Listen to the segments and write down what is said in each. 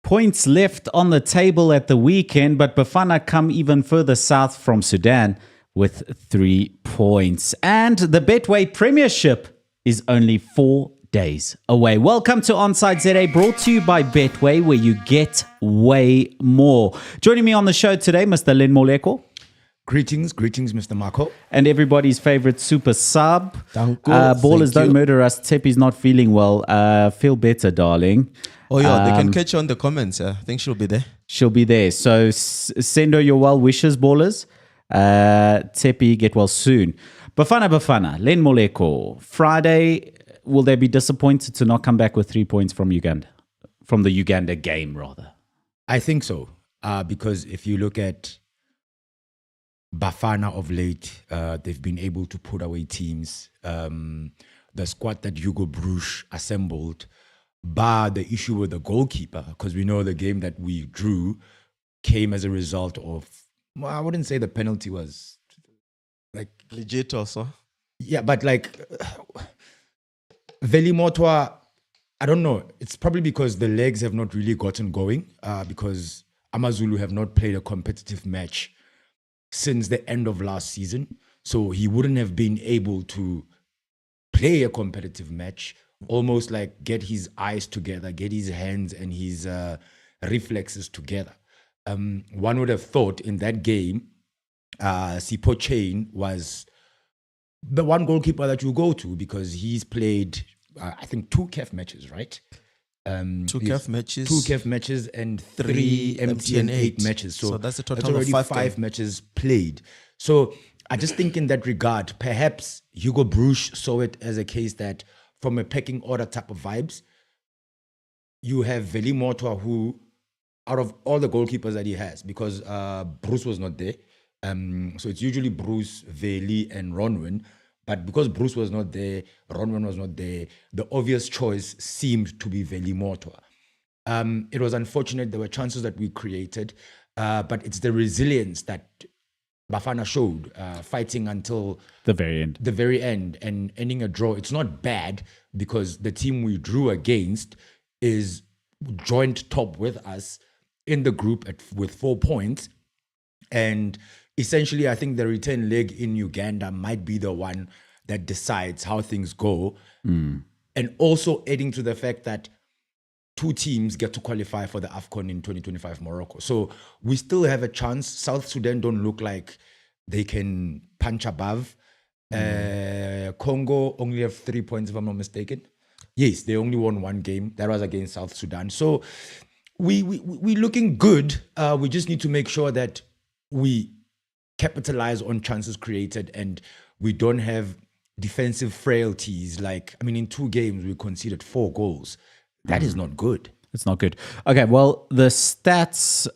Points left on the table at the weekend, but Bafana come even further south from Sudan with 3 points. And the Betway Premiership is only 4 days away. Welcome to ONSIDE ZA, brought to you by Betway, where you get way more. Joining me on the show today, Mr. Len Moleko. Greetings, Mr. Marco. And everybody's favorite super sub. Ballers, Thank don't you. murder us. Tepi's not feeling well. Feel better, darling. Oh, yeah, they can catch her on the comments. I think she'll be there. She'll be there. So send her your well wishes, ballers. Tepi, get well soon. Bafana, Len Moleko. Friday, will they be disappointed to not come back with 3 points from Uganda? From the Uganda game, rather. I think so. Because if you look at Bafana of late, they've been able to put away teams. The squad that Hugo Bruges assembled, bar the issue with the goalkeeper, because we know the game that we drew came as a result of, well, I wouldn't say the penalty was like Legit also. yeah, but like Velimotwa, I don't know. It's probably because the legs have not really gotten going, because Amazulu have not played a competitive match since the end of last season. So he wouldn't have been able to play a competitive match, almost like get his eyes together, get his hands and his reflexes together. One would have thought in that game, Sipo Chain was the one goalkeeper that you go to, because he's played, I think, 2 CAF matches, right? 2 CAF matches. 2 CAF matches and 3 MTN 8 matches. So that's a total already of 5 matches played. So I just think in that regard, perhaps Hugo Bruges saw it as a case that from a pecking order type of vibes, you have Veli Motwa, who, out of all the goalkeepers that he has, because Bruce was not there, so it's usually Bruce, Veli, and Ronwin. But because Bruce was not there, Ronwin was not there, the obvious choice seemed to be Veli Motwa. It was unfortunate. There were chances that we created, but it's the resilience that Bafana showed, fighting until The very end. And ending a draw. It's not bad, because the team we drew against is joint top with us in the group with 4 points. And essentially, I think the return leg in Uganda might be the one that decides how things go. And also adding to the fact that 2 teams get to qualify for the AFCON in 2025 Morocco. So we still have a chance. South Sudan don't look like they can punch above. Congo only have 3 points, if I'm not mistaken. Yes, they only won 1 game. That was against South Sudan. So we looking good. We just need to make sure that we capitalize on chances created and we don't have defensive frailties. Like, I mean, in 2 games, we conceded 4 goals. That is not good. It's not good. Okay, well, the stats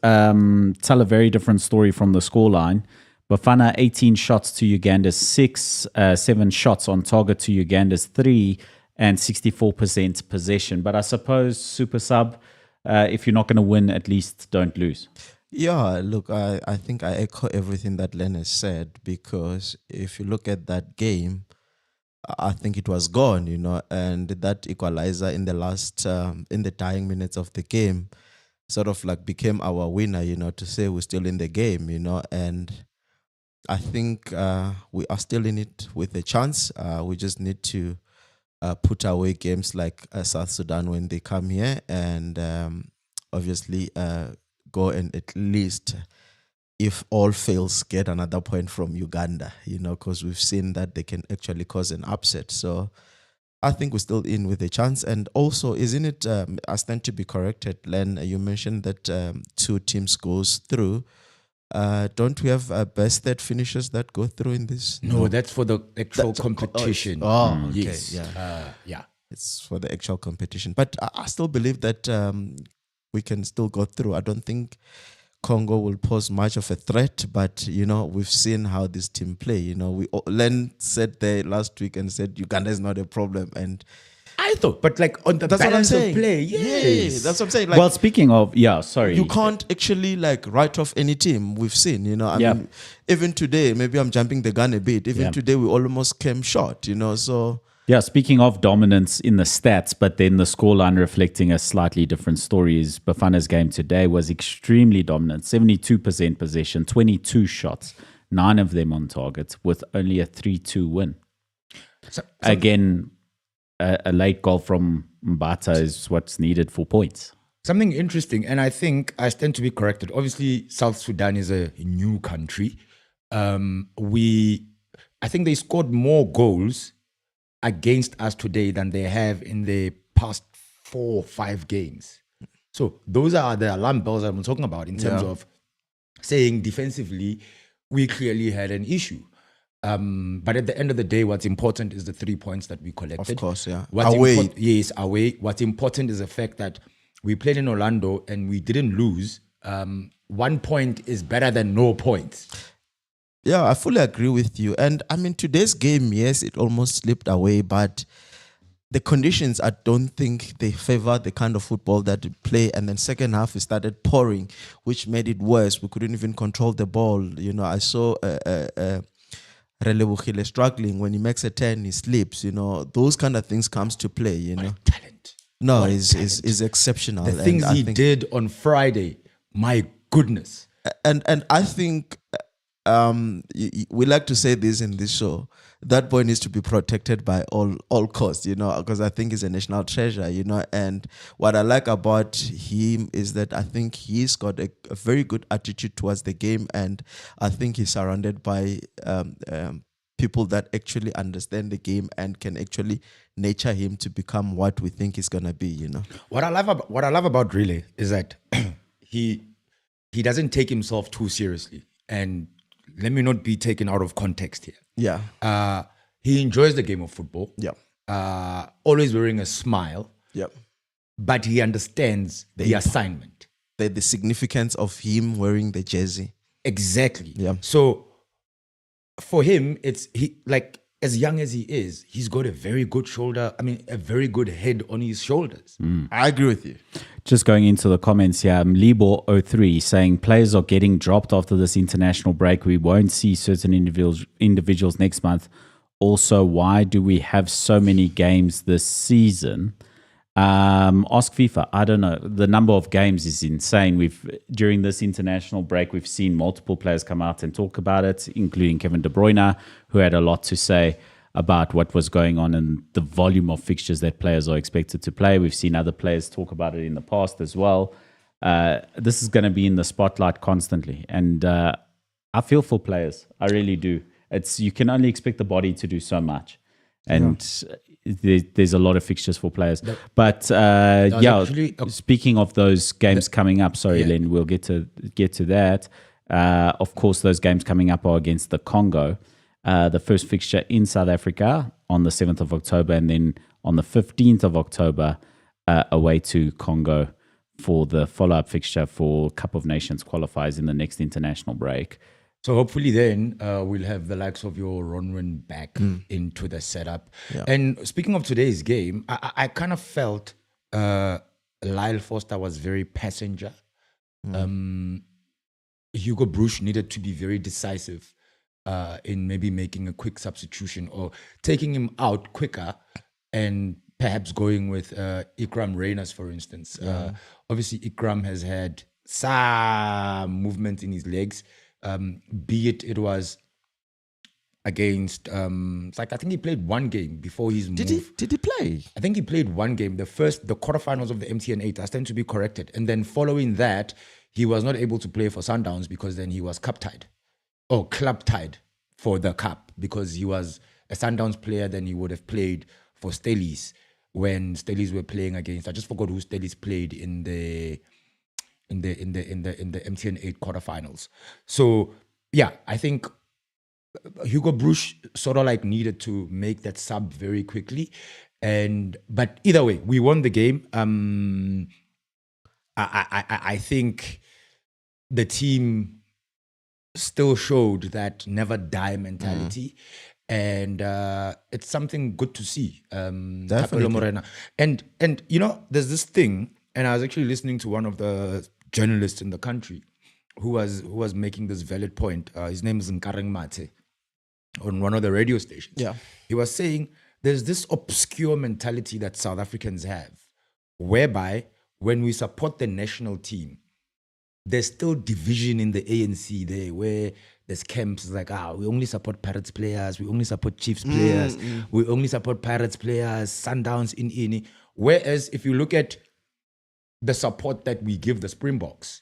tell a very different story from the scoreline. Bafana, 18 shots to Uganda's 6, 7 shots on target to Uganda's 3, and 64% possession. But I suppose, Super Sub, if you're not going to win, at least don't lose. Yeah, look, I think I echo everything that Len has said, because if you look at that game, I think it was gone, and that equalizer in the last, in the dying minutes of the game sort of like became our winner, to say we're still in the game, and I think we are still in it with a chance. We just need to put away games like South Sudan when they come here, and obviously go and at least, if all fails, get another point from Uganda, because we've seen that they can actually cause an upset. So I think we're still in with a chance. And also, isn't it, I stand to be corrected, Len, you mentioned that 2 teams goes through. Don't we have best 3rd finishers that go through in this? No, that's for the actual competition. Okay, yes. yeah. It's for the actual competition. But I still believe that we can still go through. I don't think Congo will pose much of a threat, but we've seen how this team play. Len said there last week and said Uganda is not a problem, and I thought, but like on the balance of play, yes, that's what I'm saying. Like, well, speaking of, sorry, you can't actually like write off any team we've seen. I mean, even today, maybe I'm jumping the gun a bit. Even today, we almost came short. So Yeah, speaking of dominance in the stats, but then the scoreline reflecting a slightly different story, is Bafana's game today was extremely dominant. 72% possession, 22 shots, 9 of them on target, with only a 3-2 win. Again, a late goal from Mbata is what's needed for points. Something interesting, and I think I stand to be corrected. Obviously, South Sudan is a new country. I think they scored more goals against us today than they have in the past 4 or 5 games. So those are the alarm bells I'm talking about in terms of saying defensively, we clearly had an issue. But at the end of the day, what's important is the 3 points that we collected. Of course, yeah. Away. Yes, away. What's important is the fact that we played in Orlando and we didn't lose. 1 point is better than no points. Yeah, I fully agree with you. And I mean, today's game, yes, it almost slipped away, but the conditions, I don't think they favor the kind of football that we play. And then second half, it started pouring, which made it worse. We couldn't even control the ball. You know, I saw Relebogile struggling. When he makes a 10, he slips. You know, those kind of things comes to play, you know. Talent. No, is exceptional. The things he did on Friday, my goodness. And I think we like to say this in this show, that boy needs to be protected by all costs, you know, because I think he's a national treasure, you know. And what I like about him is that I think he's got a very good attitude towards the game, and I think he's surrounded by people that actually understand the game and can actually nurture him to become what we think he's gonna be, you know. What I love about Relay is that he doesn't take himself too seriously, and let me not be taken out of context here. Yeah. He enjoys the game of football. Yeah. Always wearing a smile. Yep. But he understands the assignment. The significance of him wearing the jersey. Exactly. Yeah. So for him, as young as he is, he's got a very good a very good head on his shoulders. I agree with you. Just going into the comments here, Libor03 saying players are getting dropped after this international break. We won't see certain individuals next month. Also, why do we have so many games this season? Ask FIFA. I don't know. The number of games is insane. During this international break, we've seen multiple players come out and talk about it, including Kevin De Bruyne, who had a lot to say about what was going on and the volume of fixtures that players are expected to play. We've seen other players talk about it in the past as well. This is going to be in the spotlight constantly. And I feel for players. I really do. You can only expect the body to do so much. And there's a lot of fixtures for players. But speaking of those games coming up, Len, we'll get to that. Of course, those games coming up are against the Congo. The first fixture in South Africa on the 7th of October, and then on the 15th of October, away to Congo for the follow-up fixture for Cup of Nations qualifiers in the next international break. So hopefully then we'll have the likes of your Ronwin back into the setup. Yeah. And speaking of today's game, I kind of felt Lyle Foster was very passenger. Hugo Bruce needed to be very decisive in maybe making a quick substitution or taking him out quicker and perhaps going with Ikram Reyners, for instance. Obviously, Ikram has had some movement in his legs. Be it was against I think he played one game before his move. Did he play? I think he played one game, the quarterfinals of the MTN 8. I stand to be corrected. And then following that, he was not able to play for Sundowns because then he was club tied for the cup, because he was a Sundowns player. Then he would have played for Stellies when Stellies were playing against. I just forgot who Stellies played in the MTN 8 quarterfinals. So yeah, I think Hugo Bruce sort of needed to make that sub very quickly, but either way, we won the game. I think the team still showed that never die mentality, and it's something good to see. Definitely. And you know, there's this thing, and I was actually listening to one of the journalists in the country who was making this valid point. His name is Nkareng Mate, on one of the radio stations. Yeah. He was saying there's this obscure mentality that South Africans have, whereby when we support the national team, there's still division in the ANC there, where there's camps like, we only support Pirates players, we only support Chiefs players, we only support Pirates players, Sundowns in ini. Whereas if you look at the support that we give the Springboks,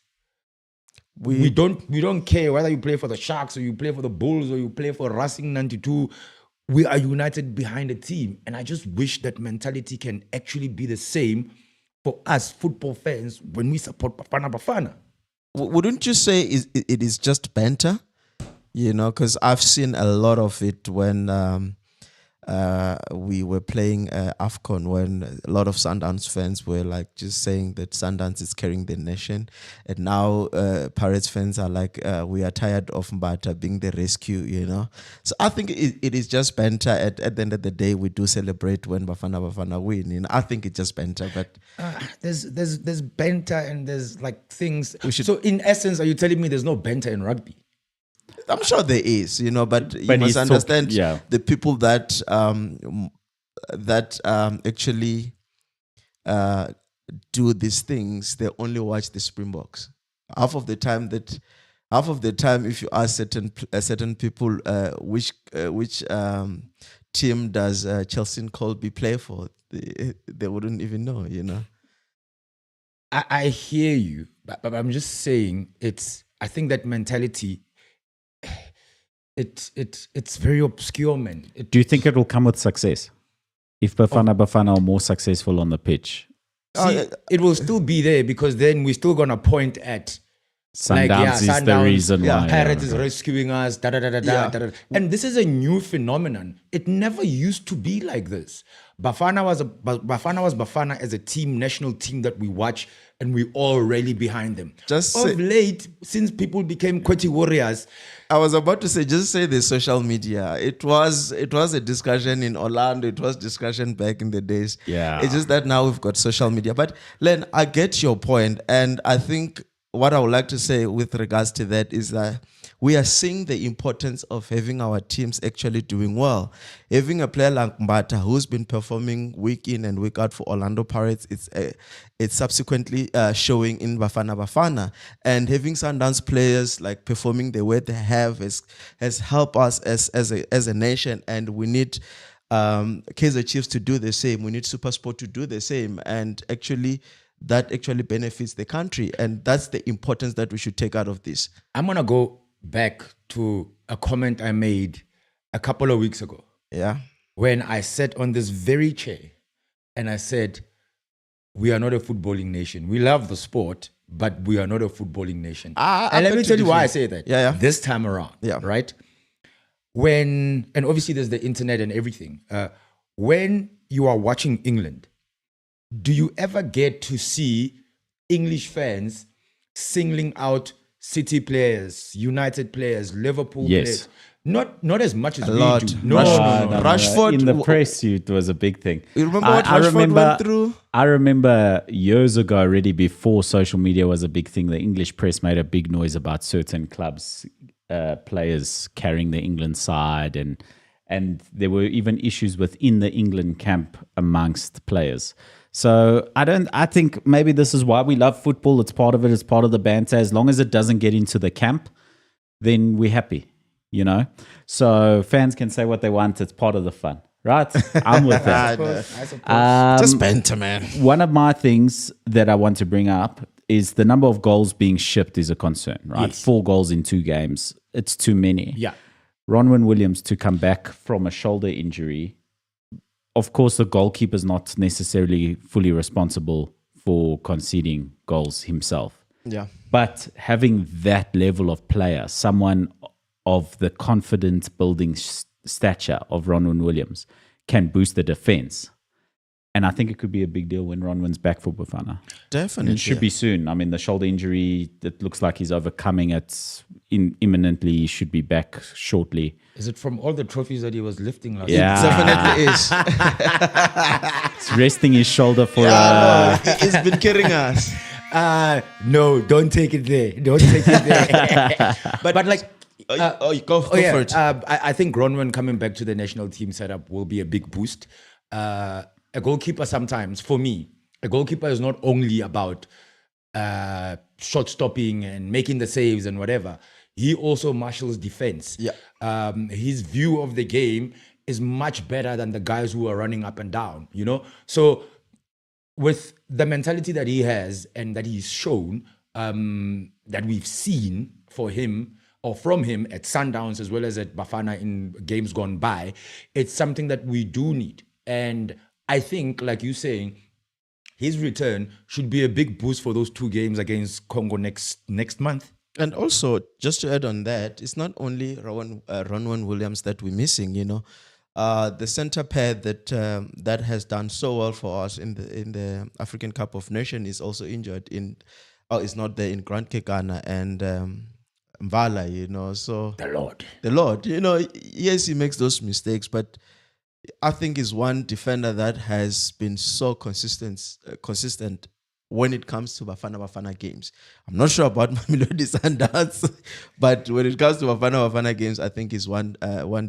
we don't care whether you play for the Sharks or you play for the Bulls or you play for Racing 92. We are united behind the team. And I just wish that mentality can actually be the same for us football fans when we support Bafana Bafana. Wouldn't you say it is just banter? You know, because I've seen a lot of it when we were playing Afcon, when a lot of Sundowns fans were like just saying that Sundowns is carrying the nation. And now Pirates fans are like, we are tired of Mbata being the rescue, you know. So I think it is just banter. At the end of the day, we do celebrate when Bafana Bafana win. You know, I think it's just banter. But there's banter and there's like things. So in essence, are you telling me there's no banter in rugby? I'm sure there is, you know, but you must understand the people that actually do these things. They only watch the Springboks. Half of the time, if you ask certain people which team does Chelsea and Colby play for, they wouldn't even know, you know. I hear you, but I'm just saying I think that mentality. It's very obscure, man. Do you think it will come with success? If Bafana Bafana are more successful on the pitch? It will still be there, because then we're still going to point at Sundowns is the reason why. Pirates is rescuing us, da. And this is a new phenomenon. It never used to be like this. Bafana was Bafana as a team, national team that we watch, and we all rally behind them. Late, since people became Kweti warriors. I was about to say, just say the social media. It was a discussion in Orlando. It was discussion back in the days. Yeah. It's just that now we've got social media. But Len, I get your point, and I think what I would like to say with regards to that is that we are seeing the importance of having our teams actually doing well. Having a player like Mbata, who's been performing week in and week out for Orlando Pirates, it's subsequently showing in Bafana Bafana. And having Sundowns players like performing the way they have has helped us as a nation. And we need Kaizer Chiefs to do the same. We need SuperSport to do the same. And that actually benefits the country. And that's the importance that we should take out of this. I'm going to go back to a comment I made a couple of weeks ago. Yeah. When I sat on this very chair and I said, we are not a footballing nation. We love the sport, but we are not a footballing nation. And let me tell you why I say that. Yeah. This time around. Yeah. Right? And obviously there's the internet and everything. When you are watching England, do you ever get to see English fans singling out City players, United players, Liverpool players? Not as much as we do. No. Rashford in the press, it was a big thing. You remember what Rashford went through? I remember years ago, already before social media was a big thing, the English press made a big noise about certain clubs, players carrying the England side, and there were even issues within the England camp amongst players. So I think maybe this is why we love football. It's part of it. It's part of the banter. As long as it doesn't get into the camp, then we're happy, you know? So fans can say what they want. It's part of the fun, right? I'm with that. I suppose. Just banter, man. One of my things that I want to bring up is the number of goals being shipped is a concern, right? Yes. 4 goals in 2 games. It's too many. Yeah. Ronwen Williams to come back from a shoulder injury. Of course, the goalkeeper is not necessarily fully responsible for conceding goals himself. Yeah. But having that level of player, someone of the confident building stature of Ronwen Williams, can boost the defense. And I think it could be a big deal when Ronwen's back for Bafana. Definitely. And it should be soon. I mean, the shoulder injury, it looks like he's overcoming it imminently. He should be back shortly. Is it from all the trophies that he was lifting last Yeah. It definitely is. It's resting his shoulder for He's been kidding us. No, don't take it there. Don't take it there. but like, Go for it. I think Gronwan coming back to the national team setup will be a big boost. A goalkeeper sometimes, for me, a goalkeeper is not only about shot stopping and making the saves and whatever. He also marshals defense. Yeah. His view of the game is much better than the guys who are running up and down, you know? So with the mentality that he has and that he's shown, that we've seen for him or from him at Sundowns as well as at Bafana in games gone by, it's something that we do need. And I think, like you're saying, his return should be a big boost for those 2 games against Congo next month. And also, just to add on that, it's not only Ronwan Williams that we're missing. You know, the center pair that has done so well for us in the African Cup of Nations is also injured. Is not there in Grant Kekana and Mvala. You know, so the Lord. You know, yes, he makes those mistakes, but I think is one defender that has been so consistent when it comes to Bafana games. I'm not sure about Mamelodi Sundowns, but when it comes to Bafana games, I think is one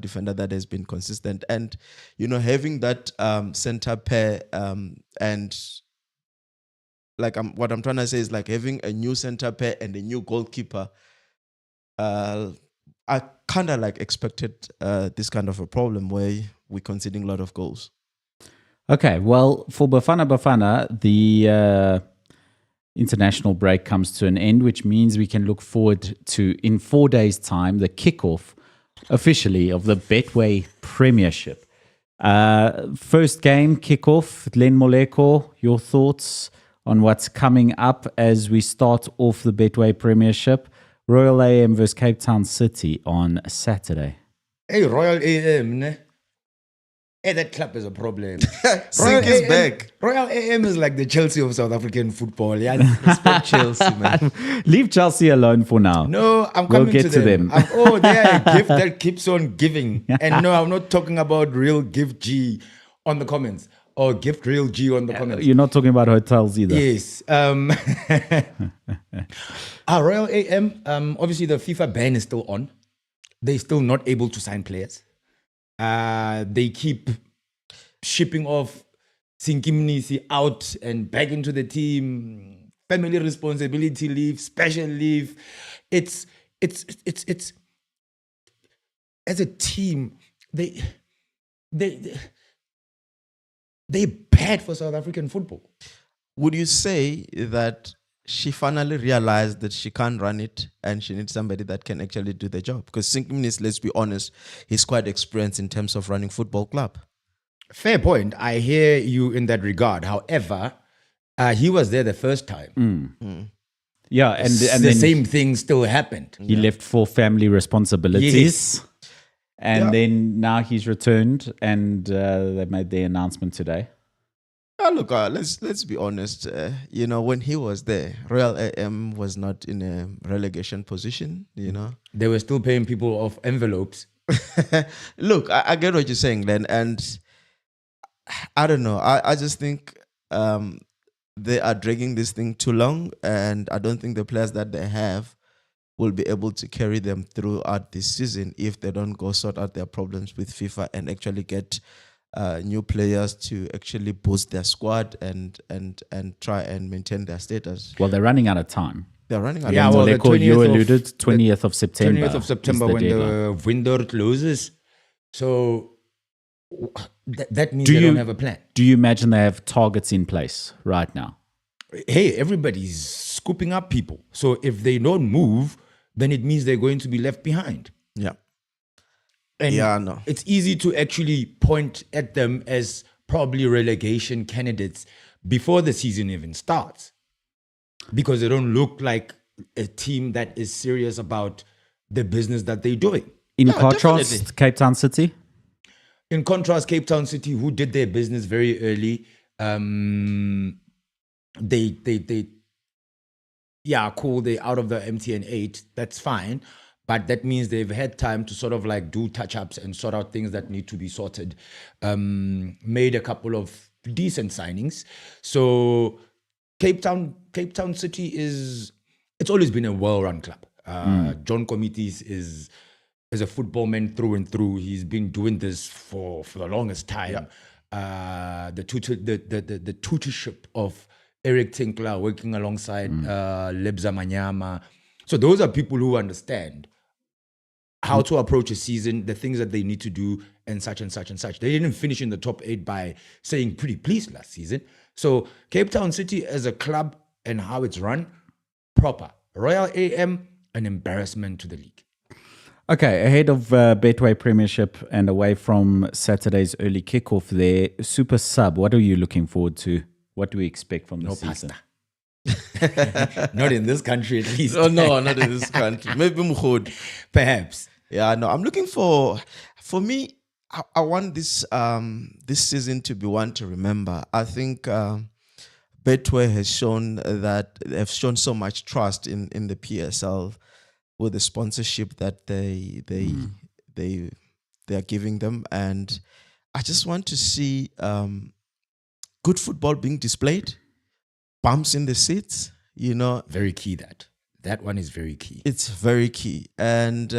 defender that has been consistent. And, you know, having that center pair and like what I'm trying to say is like having a new center pair and a new goalkeeper, I kind of like expected this kind of a problem where we're conceding a lot of goals. Okay, well, for Bafana, the international break comes to an end, which means we can look forward to, in 4 days' time, the kickoff officially of the Betway Premiership. First game, kickoff. Len Moleko, your thoughts on what's coming up as we start off the Betway Premiership? Royal AM versus Cape Town City on Saturday. Hey, Royal AM, ne? Hey, that club is a problem. Sink is back. Royal AM is like the Chelsea of South African football. Yeah, Respect Chelsea, man. Leave Chelsea alone for now. No, I'm coming We'll get to them. them. They are a gift that keeps on giving. And no, I'm not talking about real gift G on the comments or gift real G on the comments. You're not talking about hotels either. Yes. Royal AM, obviously the FIFA ban is still on. They're still not able to sign players. They keep shipping off Sinkimnisi out and back into the team. Family responsibility leave, special leave. It's as a team, they're bad for South African football. Would you say that she finally realized that she can't run it and she needs somebody that can actually do the job? Because Sinkimnisi, let's be honest, he's quite experienced in terms of running football club. Fair point. I hear you in that regard. However, he was there the first time. Yeah, and The then same thing still happened. he left for family responsibilities. Yes. And then now he's returned and they made the announcement today. Look, let's be honest. You know, when he was there, Royal AM was not in a relegation position. You know, They were still paying people off envelopes. look, I get what you're saying, Len, and I don't know. I just think they are dragging this thing too long, and I don't think the players that they have will be able to carry them throughout this season if they don't go sort out their problems with FIFA and actually get new players to actually boost their squad and try and maintain their status. Well, they're running out of time. They're running out Yeah, of well, the Moleko, you 20th of- alluded, 20th of September. 20th of September is the when deadline. the window closes. So that means they don't have a plan. Do you imagine they have targets in place right now? Hey, everybody's scooping up people. So if they don't move, then it means they're going to be left behind. Yeah. And Yeah, no. it's easy to actually point at them as probably relegation candidates before the season even starts, because they don't look like a team that is serious about the business that they're doing. In Yeah, contrast, definitely. Cape Town City? In contrast, Cape Town City, who did their business very early, cool, they're out of the MTN 8, that's fine. But that means they've had time to sort of like do touch-ups and sort out things that need to be sorted. Made a couple of decent signings. So Cape Town City it's always been a well-run club. John Comitis is a football man through and through. He's been doing this for the longest time. The tutorship of Eric Tinkler working alongside Lebza Manyama. So those are people who understand how to approach a season, the things that they need to do, and such and such and such. They didn't finish in the top 8 by saying pretty please last season. So Cape Town City as a club and how it's run, proper. Royal AM, an embarrassment to the league. Okay, ahead of Betway Premiership and away from Saturday's early kickoff there, Super Sub, what are you looking forward to? What do we expect from the season? Pasta. Not in this country, at least. Oh, no, not in this country. Maybe Mkhod. Perhaps. Yeah, no, I'm looking for me, I want this season to be one to remember. I think Betway has shown that they've shown so much trust in the PSL with the sponsorship that they are giving them, and I just want to see good football being displayed, bumps in the seats, Very key that one is very key. It's very key, and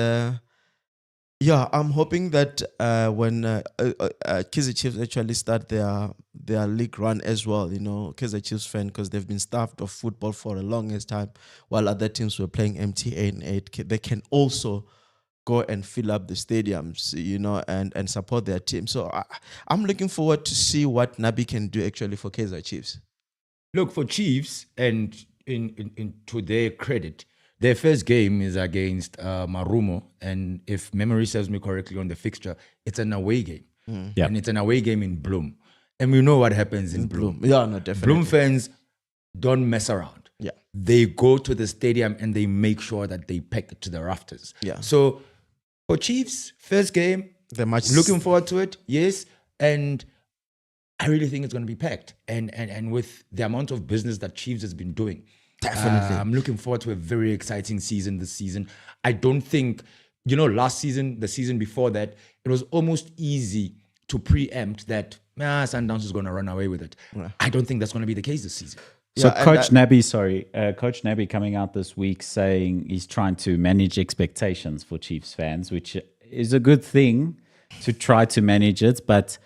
I'm hoping that when Kaizer Chiefs actually start their league run as well, Kaizer Chiefs fan, because they've been starved of football for the longest time, while other teams were playing MTA and 8. They can also go and fill up the stadiums, and support their team. So I'm looking forward to see what Nabi can do actually for Kaizer Chiefs. Look, for Chiefs, and in to their credit, their first game is against Marumo, and if memory serves me correctly on the fixture, it's an away game. Yep. And it's an away game in Bloom. And we know what happens in Bloom. Yeah, no, definitely. Bloom fans don't mess around. Yeah. They go to the stadium and they make sure that they pack it to the rafters. Yeah. So for Chiefs, first game, They're much looking forward to it, yes. And I really think it's going to be packed. And with the amount of business that Chiefs has been doing, Definitely. I'm looking forward to a very exciting season this season. I don't think, last season, the season before that, it was almost easy to preempt that Sundowns is going to run away with it. Yeah. I don't think that's going to be the case this season. So Yeah, Coach Nabi coming out this week saying he's trying to manage expectations for Chiefs fans, which is a good thing to try to manage it, but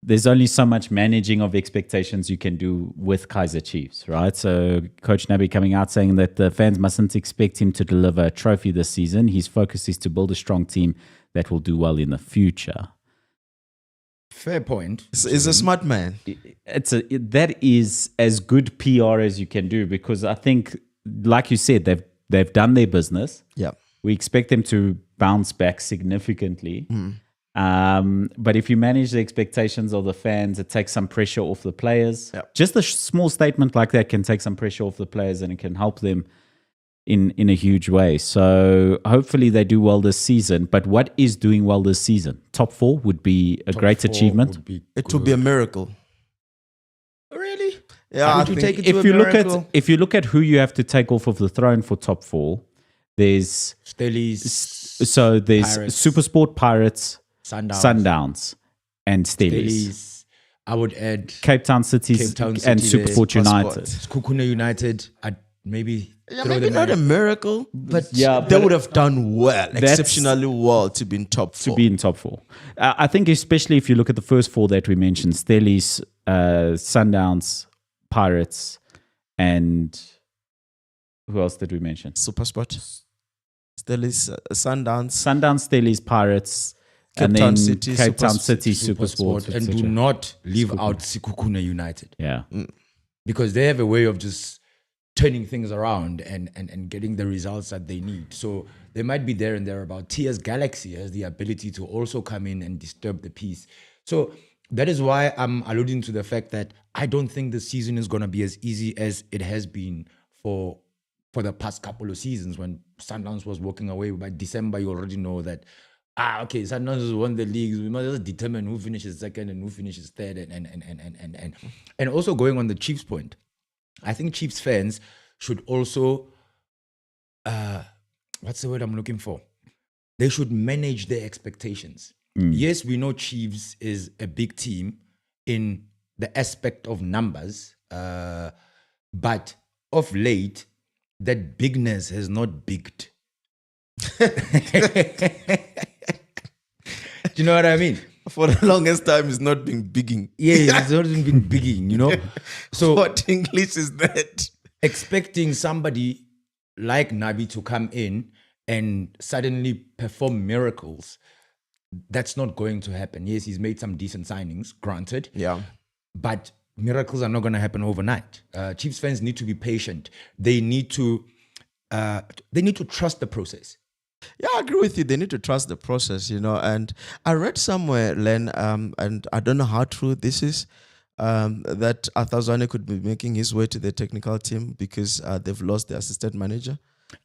there's only so much managing of expectations you can do with Kaizer Chiefs, right? So Coach Nabi coming out saying that the fans mustn't expect him to deliver a trophy this season. His focus is to build a strong team that will do well in the future. Fair point. He's a smart man. That is as good PR as you can do, because I think, like you said, they've done their business. Yeah. We expect them to bounce back significantly. But if you manage the expectations of the fans, it takes some pressure off the players. Yep. Just a small statement like that can take some pressure off the players, and it can help them in a huge way. So hopefully they do well this season. But what is doing well this season? Top 4 would be a great achievement. It would be a miracle. Really? Yeah, Would you take it to If a you miracle? if you look at who you have to take off of the throne for top 4, there's Stellies, there's Pirates, SuperSport, Pirates, Sundowns, and Stellies. Stellies. I would add Cape Town City Cape Town and City there. SuperSport United. Kukuna United. I'd maybe Yeah, throw maybe them not a in. miracle, but Yeah, they but would have done well, that's- exceptionally well to be in top 4. To be in top 4. I think especially if you look at the first 4 that we mentioned, Stellies, Sundowns, Pirates, and who else did we mention? SuperSport. Still is Sundowns. Sundowns, Stellies, Pirates, Cape and Town then City, Cape Town SuperSport, City, SuperSport, and do etc. not leave out Sikukuna United, Yeah. because they have a way of just turning things around and getting the results that they need. So they might be there and thereabout. TS Galaxy has the ability to also come in and disturb the peace. So that is why I'm alluding to the fact that I don't think the season is going to be as easy as it has been for the past couple of seasons. When Sundowns was walking away by December, you already know that, okay, Sundowns has won the leagues. We must just determine who finishes second and who finishes third. And also going on the Chiefs point, I think Chiefs fans should also, what's the word I'm looking for? They should manage their expectations. Yes, we know Chiefs is a big team in the aspect of numbers, but of late, that bigness has not bigged Do you know what I mean? For the longest time, it's not been bigging. Yeah, it's not been bigging, you know. So What English is that? expecting somebody like Nabi to come in and suddenly perform miracles, that's not going to happen. Yes, he's made some decent signings, granted. Yeah. But miracles are not going to happen overnight. Chiefs fans need to be patient. They need to trust the process. Yeah, I agree with you. They need to trust the process, And I read somewhere, Len, and I don't know how true this is, that Athazwane could be making his way to the technical team because they've lost their assistant manager.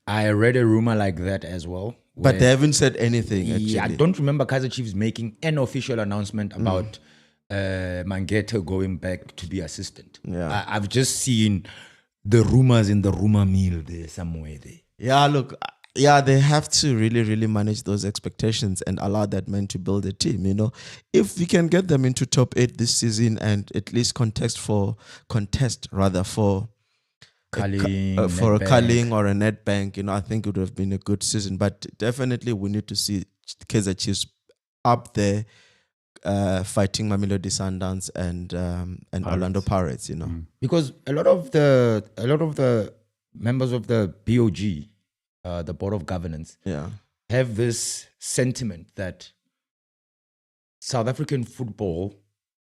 I read a rumor like that as well. But they haven't said anything, actually. Yeah, I don't remember Kaizer Chiefs making an official announcement about Mangete going back to be assistant. Yeah. I've just seen the rumors in the rumor mill there somewhere there. Yeah, look, they have to really, really manage those expectations and allow that man to build a team, If we can get them into top 8 this season and at least contest for Culling, a Nedbank. Culling or a Nedbank, I think it would have been a good season. But definitely we need to see Kaizer Chiefs up there fighting Mamelodi Sundowns and Orlando Pirates, Because a lot of the members of the BOG, the Board of Governance, have this sentiment that South African football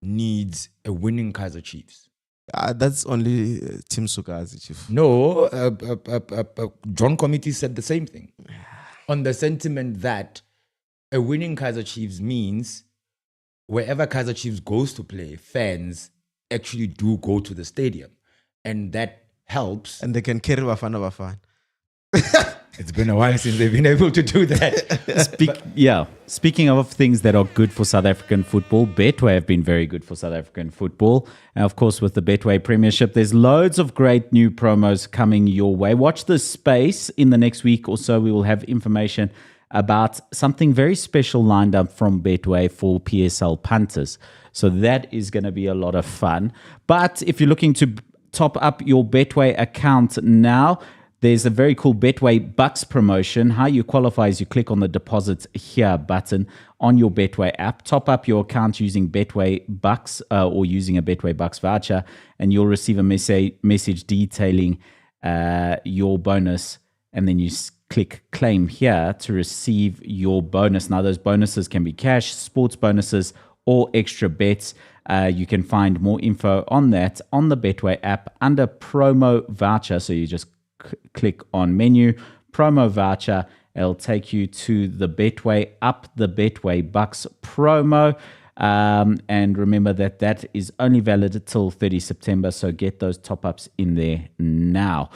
needs a winning Kaizer Chiefs. That's only Tim Sukazi, Chief. No, John Committee said the same thing. On the sentiment that a winning Kaizer Chiefs means wherever Kaizer Chiefs goes to play, fans actually do go to the stadium. And that helps. And they can carry Bafana Bafana. It's been a while since they've been able to do that. Speaking of things that are good for South African football, Betway have been very good for South African football. And of course, with the Betway Premiership, there's loads of great new promos coming your way. Watch this space. In the next week or so, we will have information about something very special lined up from Betway for PSL punters. So that is going to be a lot of fun. But if you're looking to top up your Betway account now, there's a very cool Betway Bucks promotion. How you qualify is you click on the deposit here button on your Betway app. Top up your account using Betway Bucks or using a Betway Bucks voucher, and you'll receive a message detailing your bonus. And then you click claim here to receive your bonus. Now, those bonuses can be cash, sports bonuses, or extra bets. You can find more info on that on the Betway app under promo voucher. So you just click on menu, promo voucher. It'll take you to the Betway up the Betway Bucks promo. And remember that is only valid until 30 September. So get those top ups in there now.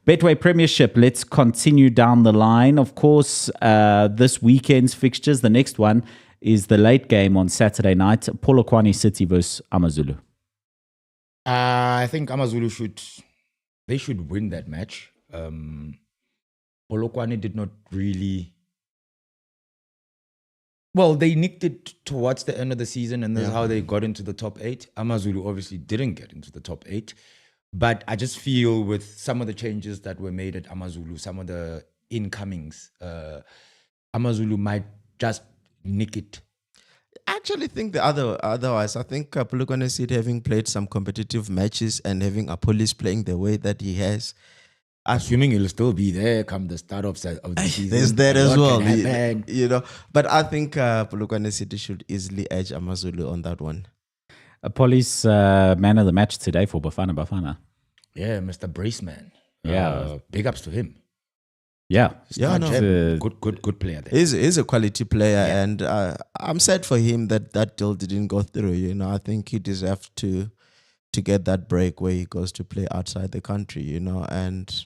Betway Premiership, let's continue down the line. Of course, this weekend's fixtures, the next one is the late game on Saturday night, Polokwane City versus AmaZulu. I think AmaZulu should win that match. Polokwane did not really. Well, they nicked it towards the end of the season, and that's how they got into the top 8. AmaZulu obviously didn't get into the top 8. But I just feel with some of the changes that were made at AmaZulu, some of the incomings, AmaZulu might just nick it. I actually think otherwise. I think Polokwane City, having played some competitive matches and having Apolis playing the way that he has, assuming he'll still be there come the start of the season. There's that as well, But I think Polokwane City should easily edge AmaZulu on that one. Police man of the match today for Bafana Bafana. Yeah, Mr. Braceman. Yeah. Big ups to him. Yeah. Good player there. He's a quality player, and I'm sad for him that deal didn't go through. I think he deserved to get that break where he goes to play outside the country, and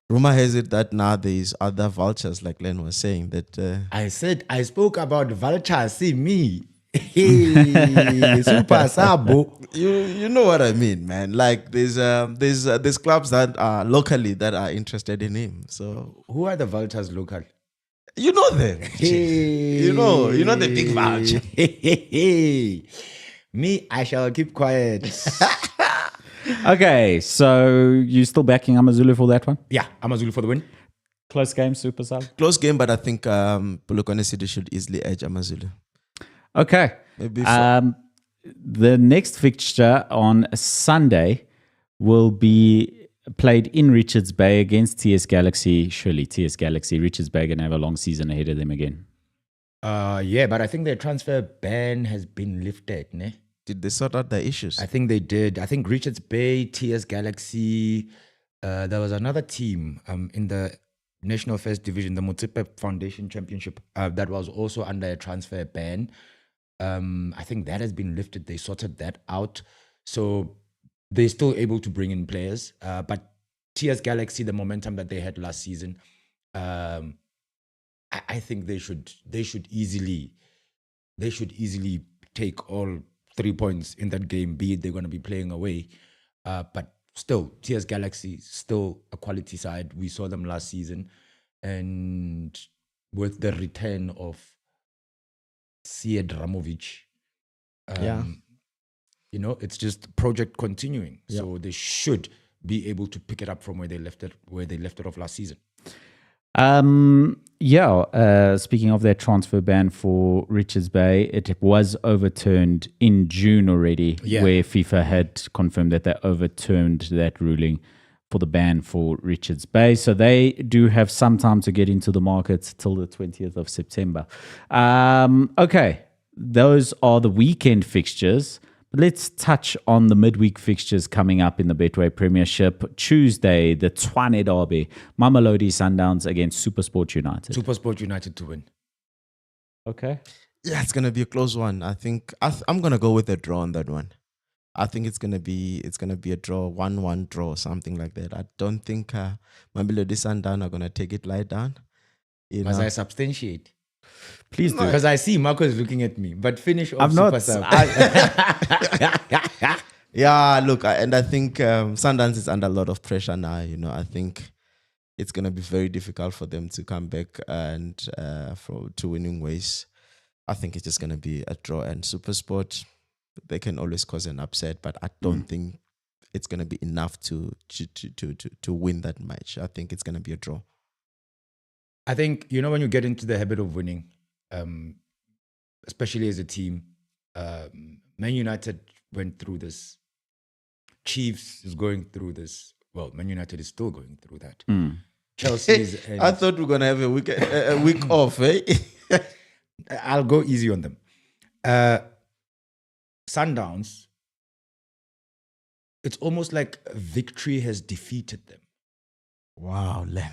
rumor has it that now there's other vultures, like Len was saying, that I spoke about vultures, see me. Super Sabo. You know what I mean, man. Like there's clubs that are locally that are interested in him. So who are the vultures local? You know them. You know the big vulture. Me, I shall keep quiet. Okay, so you still backing AmaZulu for that one? Yeah, AmaZulu for the win. Close game, Super Sub. Close game, but I think Polokwane City should easily edge Amazulu. Okay. Maybe The next fixture on Sunday will be played in Richards Bay against TS Galaxy. Surely TS Galaxy, Richards Bay going to have a long season ahead of them again. Yeah, but I think their transfer ban has been lifted, ne? did they sort out the issues? I think they did. I think Richards Bay, TS Galaxy, there was another team in the National First Division, the Motsepe Foundation Championship, that was also under a transfer ban. I think that has been lifted. They sorted that out. So they're still able to bring in players. But TS Galaxy, the momentum that they had last season, I think they should easily take all 3 points in that game, be it they're going to be playing away. But still, TS Galaxy, still a quality side. We saw them last season. And with the return of Sied Ramovic, it's just project continuing. Yeah. So they should be able to pick it up from where they left it off last season. Speaking of that transfer ban for Richards Bay, it was overturned in June already, where FIFA had confirmed that they overturned that ruling for the ban for Richards Bay. So they do have some time to get into the market till the 20th of September. Okay, those are the weekend fixtures. Let's touch on the midweek fixtures coming up in the Betway Premiership. Tuesday, the Tshwane Derby, Mamelodi Sundowns against SuperSport United. SuperSport United to win. Okay. Yeah, it's gonna be a close one. I think I'm gonna go with a draw on that one. I think it's gonna be a draw, 1-1 draw, something like that. I don't think Mamelodi Sundowns are gonna take it lie down. Must I substantiate? Please do. Because I see Marco is looking at me. But finish off I'm not. Super Sub. Yeah, look, I think Sundowns is under a lot of pressure now. I think it's gonna be very difficult for them to come back and to winning ways. I think it's just gonna be a draw. And SuperSport, they can always cause an upset, but I don't think it's gonna be enough to win that match. I think it's gonna be a draw. I think, when you get into the habit of winning, especially as a team, Man United went through this. Chiefs is going through this. Well, Man United is still going through that. Chelsea's. I thought we were gonna have a week off, eh? I'll go easy on them. Sundowns. It's almost like victory has defeated them. Wow, Len.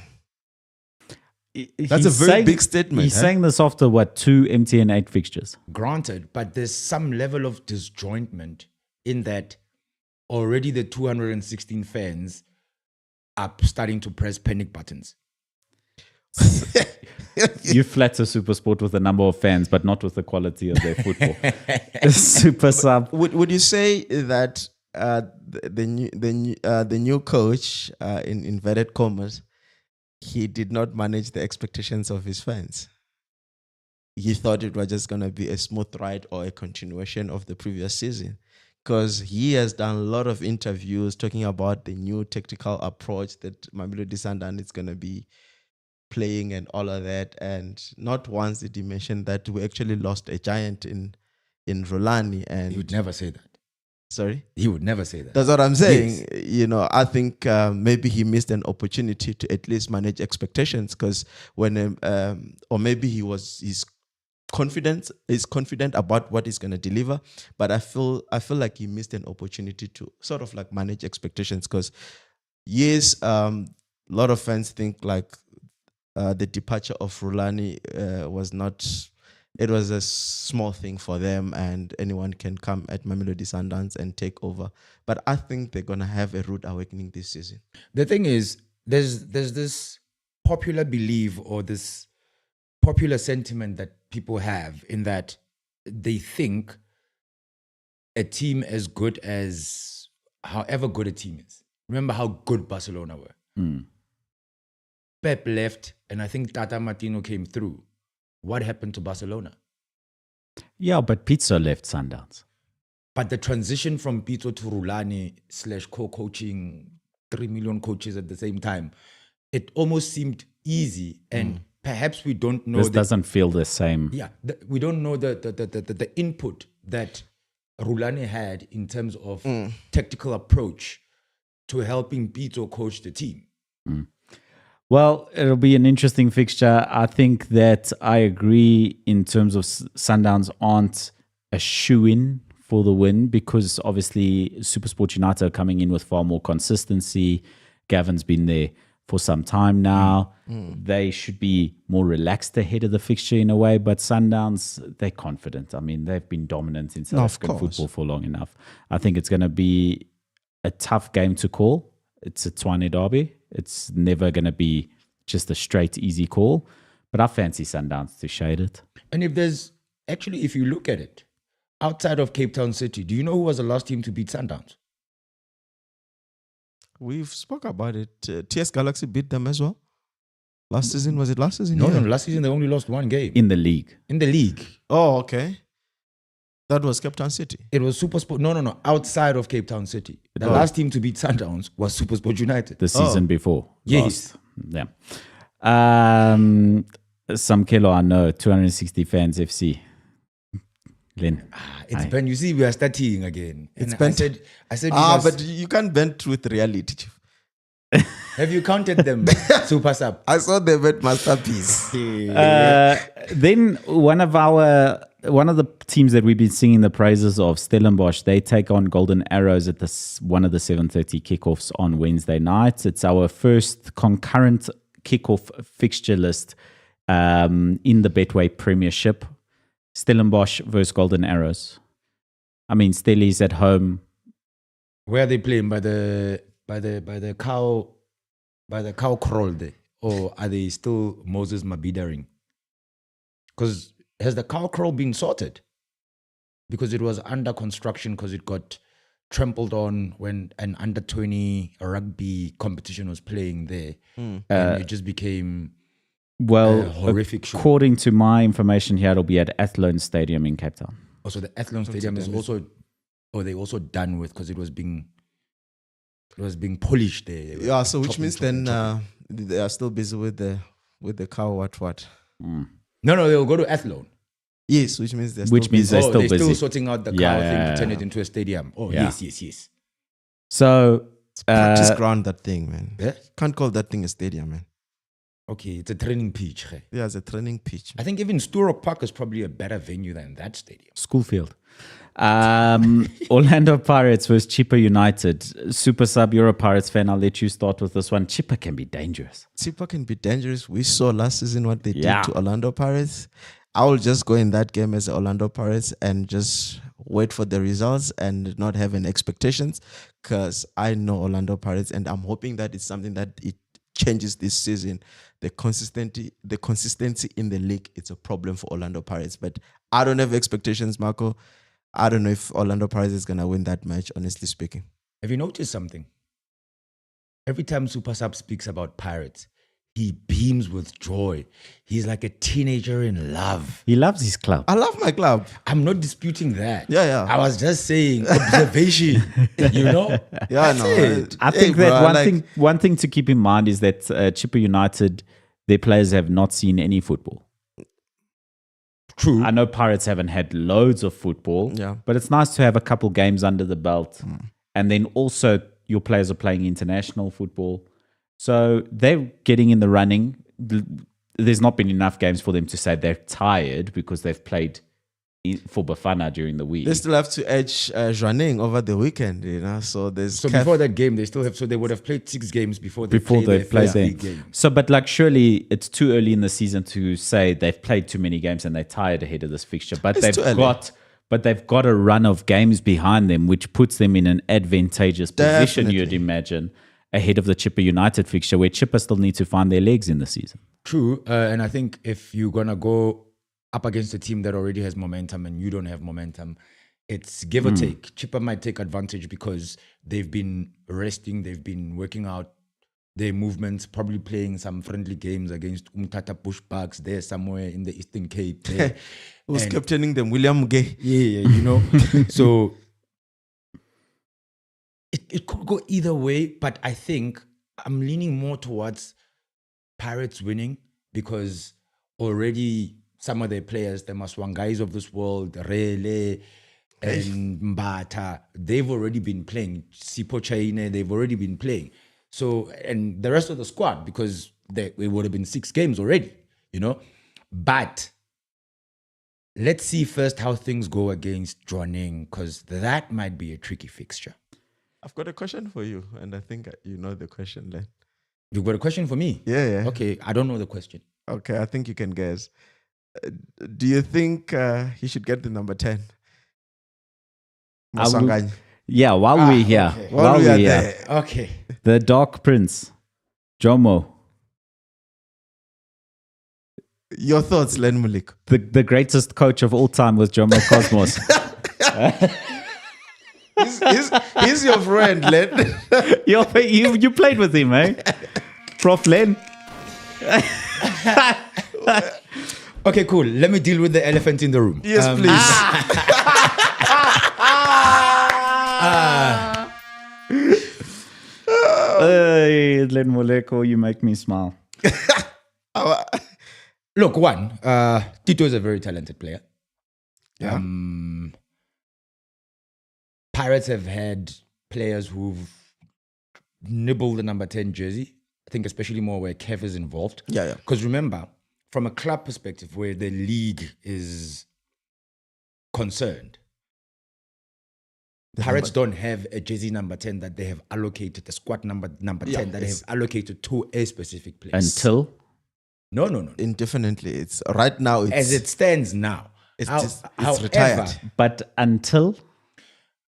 That's a very big statement. He's saying this after 2 MTN 8 fixtures. Granted, but there's some level of disjointment in that already the 216 fans are starting to press panic buttons. You flatter SuperSport with the number of fans, but not with the quality of their football. Super Sub. Would you say that the new coach, in inverted commas, he did not manage the expectations of his fans? He thought it was just going to be a smooth ride or a continuation of the previous season, because he has done a lot of interviews talking about the new tactical approach that Mamelodi Sundowns is going to be playing and all of that. And not once did he mention that we actually lost a giant in Rulani. And He would never say that. Sorry? He would never say that. That's what I'm saying. Yes. I think maybe he missed an opportunity to at least manage expectations, because when or maybe he's confident about what he's going to deliver, but I feel like he missed an opportunity to sort of like manage expectations, because yes, a lot of fans think like the departure of Rulani it was a small thing for them, and anyone can come at Mamelodi Sundowns and take over. But I think they're going to have a rude awakening this season. The thing is, there's this popular belief or this popular sentiment that people have in that they think a team as good as, however good a team is. Remember how good Barcelona were. Pep left, and I think Tata Martino came through. What happened to Barcelona? Yeah, but Pizzo left Sundowns. But the transition from Pizzo to Rulani / co-coaching 3 million coaches at the same time, it almost seemed easy, and perhaps we don't know. This doesn't feel the same. Yeah, we don't know the input that Rulani had in terms of tactical approach to helping Pito coach the team. Well, it'll be an interesting fixture. I think that I agree in terms of Sundowns aren't a shoo-in for the win because obviously SuperSport United are coming in with far more consistency. Gavin's been there for some time now. They should be more relaxed ahead of the fixture in a way, but Sundowns, they're confident. I mean, they've been dominant in South African football for long enough. I think it's going to be a tough game to call. It's a Tshwane derby. It's never going to be just a straight, easy call. But I fancy Sundowns to shade it. And if you look at it, outside of Cape Town City, do you know who was the last team to beat Sundowns? We've spoke about it. TS Galaxy beat them as well. Last season, was it last season? No, last season they only lost one game. In the league. Oh, okay. That was Cape Town City. It was SuperSport. No. Outside of Cape Town City. The last team to beat Sundowns was SuperSport United. The season before. Yes. Lost. Some kilo, I know. 260 fans FC. Len. It's Ben. You see, we are starting again. It's and bent. I said, but you can't bend with reality, Chief. Have you counted them? Super sub. I saw them at Masterpiece. Then one of the teams that we've been singing the praises of, Stellenbosch, they take on Golden Arrows at one of the 7:30 kickoffs on Wednesday night. It's our first concurrent kickoff fixture list in the Betway Premiership. Stellenbosch versus Golden Arrows. I mean, Stelli's at home. Where are they playing? By the cow crawl there, or are they still Moses Mabidering? Because has the cow crawl been sorted? Because it was under construction because it got trampled on when an under-20 rugby competition was playing there, and it just became horrific. According to my information here, it'll be at Athlone Stadium in Cape Town. Also, the Athlone Stadium is also, they also done with because it was being polished there. Yeah, so which means then they are still busy with the cow what? No, they'll go to Athlone. Yes, which means they're still sorting out the cow thing to turn it into a stadium. Oh, yeah. Yes. So it's practice ground, that thing, man. Yeah? Can't call that thing a stadium, man. Okay, it's a training pitch. Yeah, it's a training pitch. I think even Sturrock Park is probably a better venue than that stadium. Schoolfield. Orlando Pirates versus Chippa United. Super Sub, you're a Pirates fan. I'll let you start with this one. Chippa can be dangerous. Chippa can be dangerous. We saw last season what they did to Orlando Pirates. I will just go in that game as Orlando Pirates and just wait for the results and not have any expectations because I know Orlando Pirates and I'm hoping that it's something that it changes this season. The consistency in the league, it's a problem for Orlando Pirates. But I don't have expectations, Marco. I don't know if Orlando Pirates is going to win that match, honestly speaking. Have you noticed something? Every time Super Sub speaks about Pirates, he beams with joy. He's like a teenager in love. He loves his club. I love my club. I'm not disputing that. Yeah. I was just saying observation. Yeah, I think that one thing to keep in mind is that Chippa United, their players have not seen any football. True. I know Pirates haven't had loads of football, but it's nice to have a couple games under the belt. And then also your players are playing international football. So they're getting in the running. There's not been enough games for them to say they're tired because they've played for Bafana during the week. They still have to edge Zwaneng over the weekend, So before that game, they would have played 6 games before they played their game. So, but surely it's too early in the season to say they've played too many games and they're tired ahead of this fixture. But they've got a run of games behind them, which puts them in an advantageous position. Definitely. You'd imagine, ahead of the Chippa United fixture, where Chippa still need to find their legs in the season. True, and I think if you're gonna go up against a team that already has momentum and you don't have momentum, it's give or take. Chippa might take advantage because they've been resting, they've been working out their movements, probably playing some friendly games against Umtata Bushbucks there somewhere in the Eastern Cape. Who's captaining them? William Gay. Yeah. So it could go either way, but I think I'm leaning more towards Pirates winning because already some of their players, the Maswangais of this world, Rele and Mbata, they've already been playing. Sipo Chaine, they've already been playing. So, and the rest of the squad, because it would have been 6 games already, But let's see first how things go against Jwaneng, because that might be a tricky fixture. I've got a question for you, and I think you know the question, Len. You've got a question for me? Yeah. Okay, I don't know the question. Okay, I think you can guess. Do you think he should get the number 10? Maswanganyi. Yeah, while we're here. Okay. While we're here. there. Okay. The Dark Prince, Jomo. Your thoughts, Len Mulik? The greatest coach of all time was Jomo Cosmos. He's your friend, Len. you played with him, eh? Prof. Len. Okay, cool. Let me deal with the elephant in the room. Yes, please. Hey, Len Moleko, you make me smile. Look, one, Tito is a very talented player. Yeah. Pirates have had players who've nibbled the number 10 jersey. I think especially more where Kev is involved. Yeah. Because remember, from a club perspective where the league is concerned, Pirates don't have a jersey number 10 that they have allocated, the squad number 10 that they have allocated to a specific place. Until? No. Indefinitely. It's right now. It's, As it stands now. it's However, retired. But until?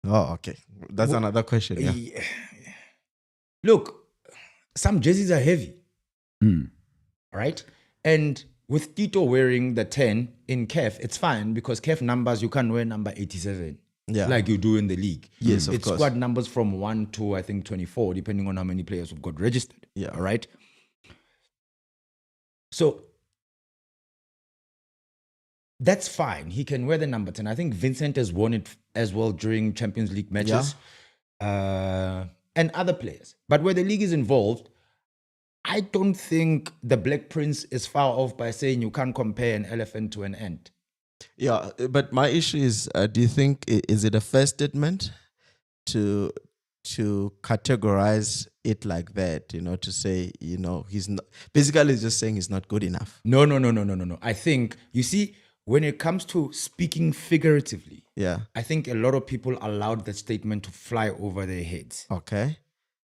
Oh, okay. That's another question. Yeah. Look, some jerseys are heavy. Right? And with Tito wearing the 10 in KEF, it's fine because KEF numbers, you can't wear number 87. Yeah. Like you do in the league. Yes, of it's course. squad numbers from 1 to, I think, 24, depending on how many players have got registered. Yeah. All right? So, that's fine. He can wear the number 10. I think Vincent has worn it as well during Champions League matches. And other players. But where the league is involved, I don't think the Black Prince is far off by saying you can't compare an elephant to an ant. Yeah, but my issue is, do you think, is it a fair statement to categorize it like that, to say, he's not, basically just saying he's not good enough? No. I think, you see, when it comes to speaking figuratively, Yeah. I think a lot of people allowed that statement to fly over their heads. Okay.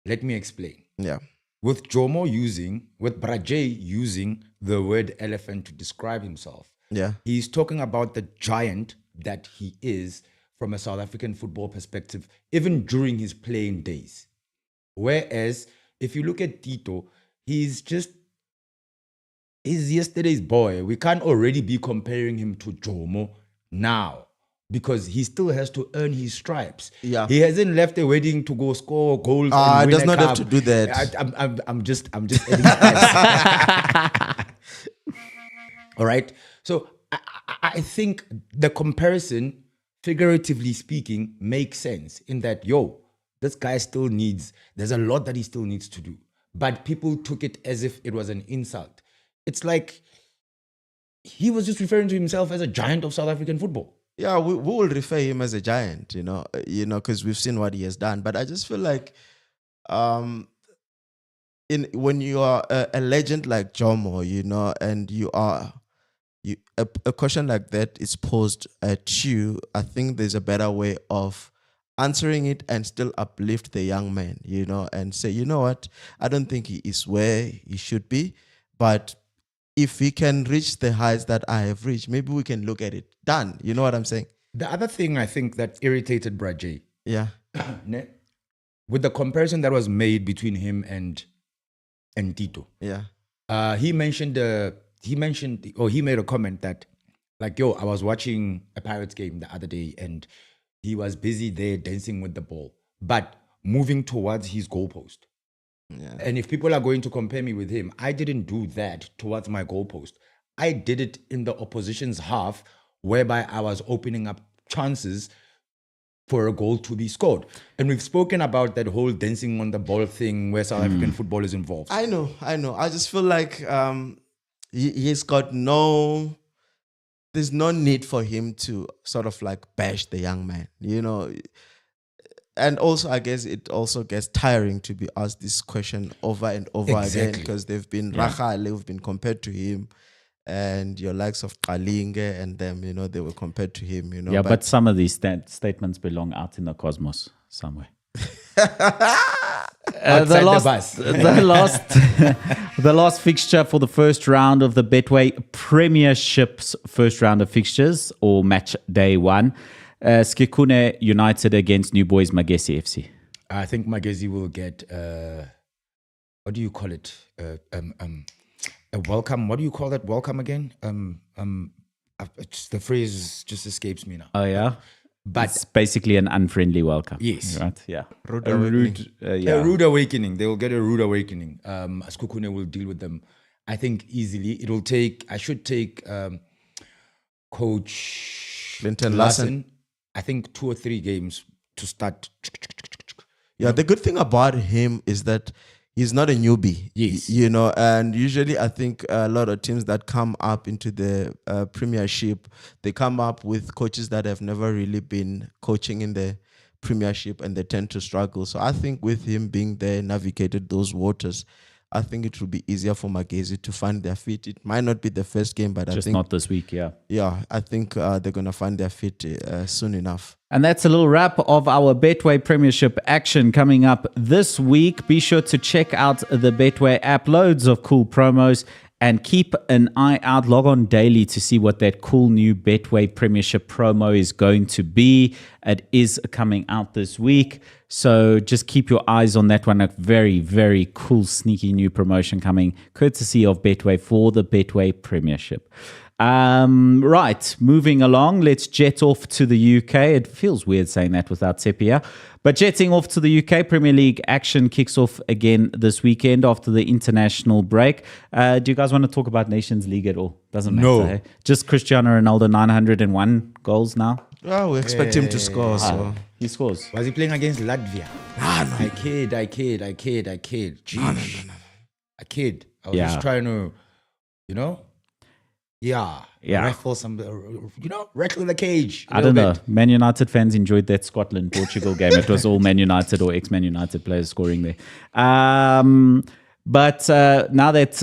Let me explain. Yeah. With Brajay using the word elephant to describe himself, Yeah. he's talking about the giant that he is from a South African football perspective, even during his playing days. Whereas, if you look at Tito, he's yesterday's boy. We can't already be comparing him to Jomo now because he still has to earn his stripes. Yeah. He hasn't left the wedding to go score goals. He does not have to do that. I'm just adding that. All right. So I think the comparison, figuratively speaking, makes sense in that, this guy still there's a lot that he still needs to do. But people took it as if it was an insult. It's like he was just referring to himself as a giant of South African football. Yeah, we will refer him as a giant, because we've seen what he has done. But I just feel like when you are a legend like Jomo, and a question like that is posed at you, I think there's a better way of answering it and still uplift the young man, and say, you know what, I don't think he is where he should be, but if he can reach the heights that I have reached, maybe we can look at it. Done. You know what I'm saying? The other thing I think that irritated Brajay, Yeah. with the comparison that was made between him and Tito. Yeah. He made a comment that, I was watching a Pirates game the other day and he was busy there dancing with the ball, but moving towards his goalpost. Yeah. And if people are going to compare me with him, I didn't do that towards my goalpost. I did it in the opposition's half, whereby I was opening up chances for a goal to be scored. And we've spoken about that whole dancing on the ball thing where South African football is involved. I know. I just feel like he's got there's no need for him to sort of like bash the young man, you know. And also, I guess it also gets tiring to be asked this question over and over again, because they've been Rachale, who've been compared to him, and your likes of Kalinge and them, you know, they were compared to him, you know. Yeah, but some of these statements belong out in the cosmos somewhere. The last fixture for the first round of the Betway Premiership's first round of fixtures, or match day 1. Skikune United against New Boys Magesi FC. I think Magesi will get what do you call it? A welcome. What do you call that welcome again? The phrase just escapes me now. Oh yeah, but it's basically an unfriendly welcome. Yes, right. Yeah, a rude awakening. They will get a rude awakening. Skikune will deal with them, I think, easily. I should take Coach Clinton Larson. I think 2 or 3 games to start. Yeah, the good thing about him is that he's not a newbie. Yes. You know, and usually I think a lot of teams that come up into the Premiership, they come up with coaches that have never really been coaching in the Premiership, and they tend to struggle. So I think with him being there, navigated those waters, I think it will be easier for Magesi to find their feet. It might not be the first game, but I think not this week. Yeah, I think they're going to find their feet soon enough. And that's a little wrap of our Betway Premiership action coming up this week. Be sure to check out the Betway app. Loads of cool promos. And keep an eye out. Log on daily to see what that cool new Betway Premiership promo is going to be. It is coming out this week. So just keep your eyes on that one. A very, very cool, sneaky new promotion coming courtesy of Betway for the Betway Premiership. Right, moving along. Let's jet off to the UK. It feels weird saying that without Sepia. But jetting off to the UK, Premier League action kicks off again this weekend after the international break. Do you guys want to talk about Nations League at all? Doesn't matter. No. Eh? Just Cristiano Ronaldo, 901 goals now. Well, we expect him to score. So He scores. Was he playing against Latvia? No. I kid. Jeez. I kid. I was just trying to, you know? Yeah. Raffle rattle the cage. I don't know. Man United fans enjoyed that Scotland-Portugal game. It was all Man United or ex-Man United players scoring there. But now that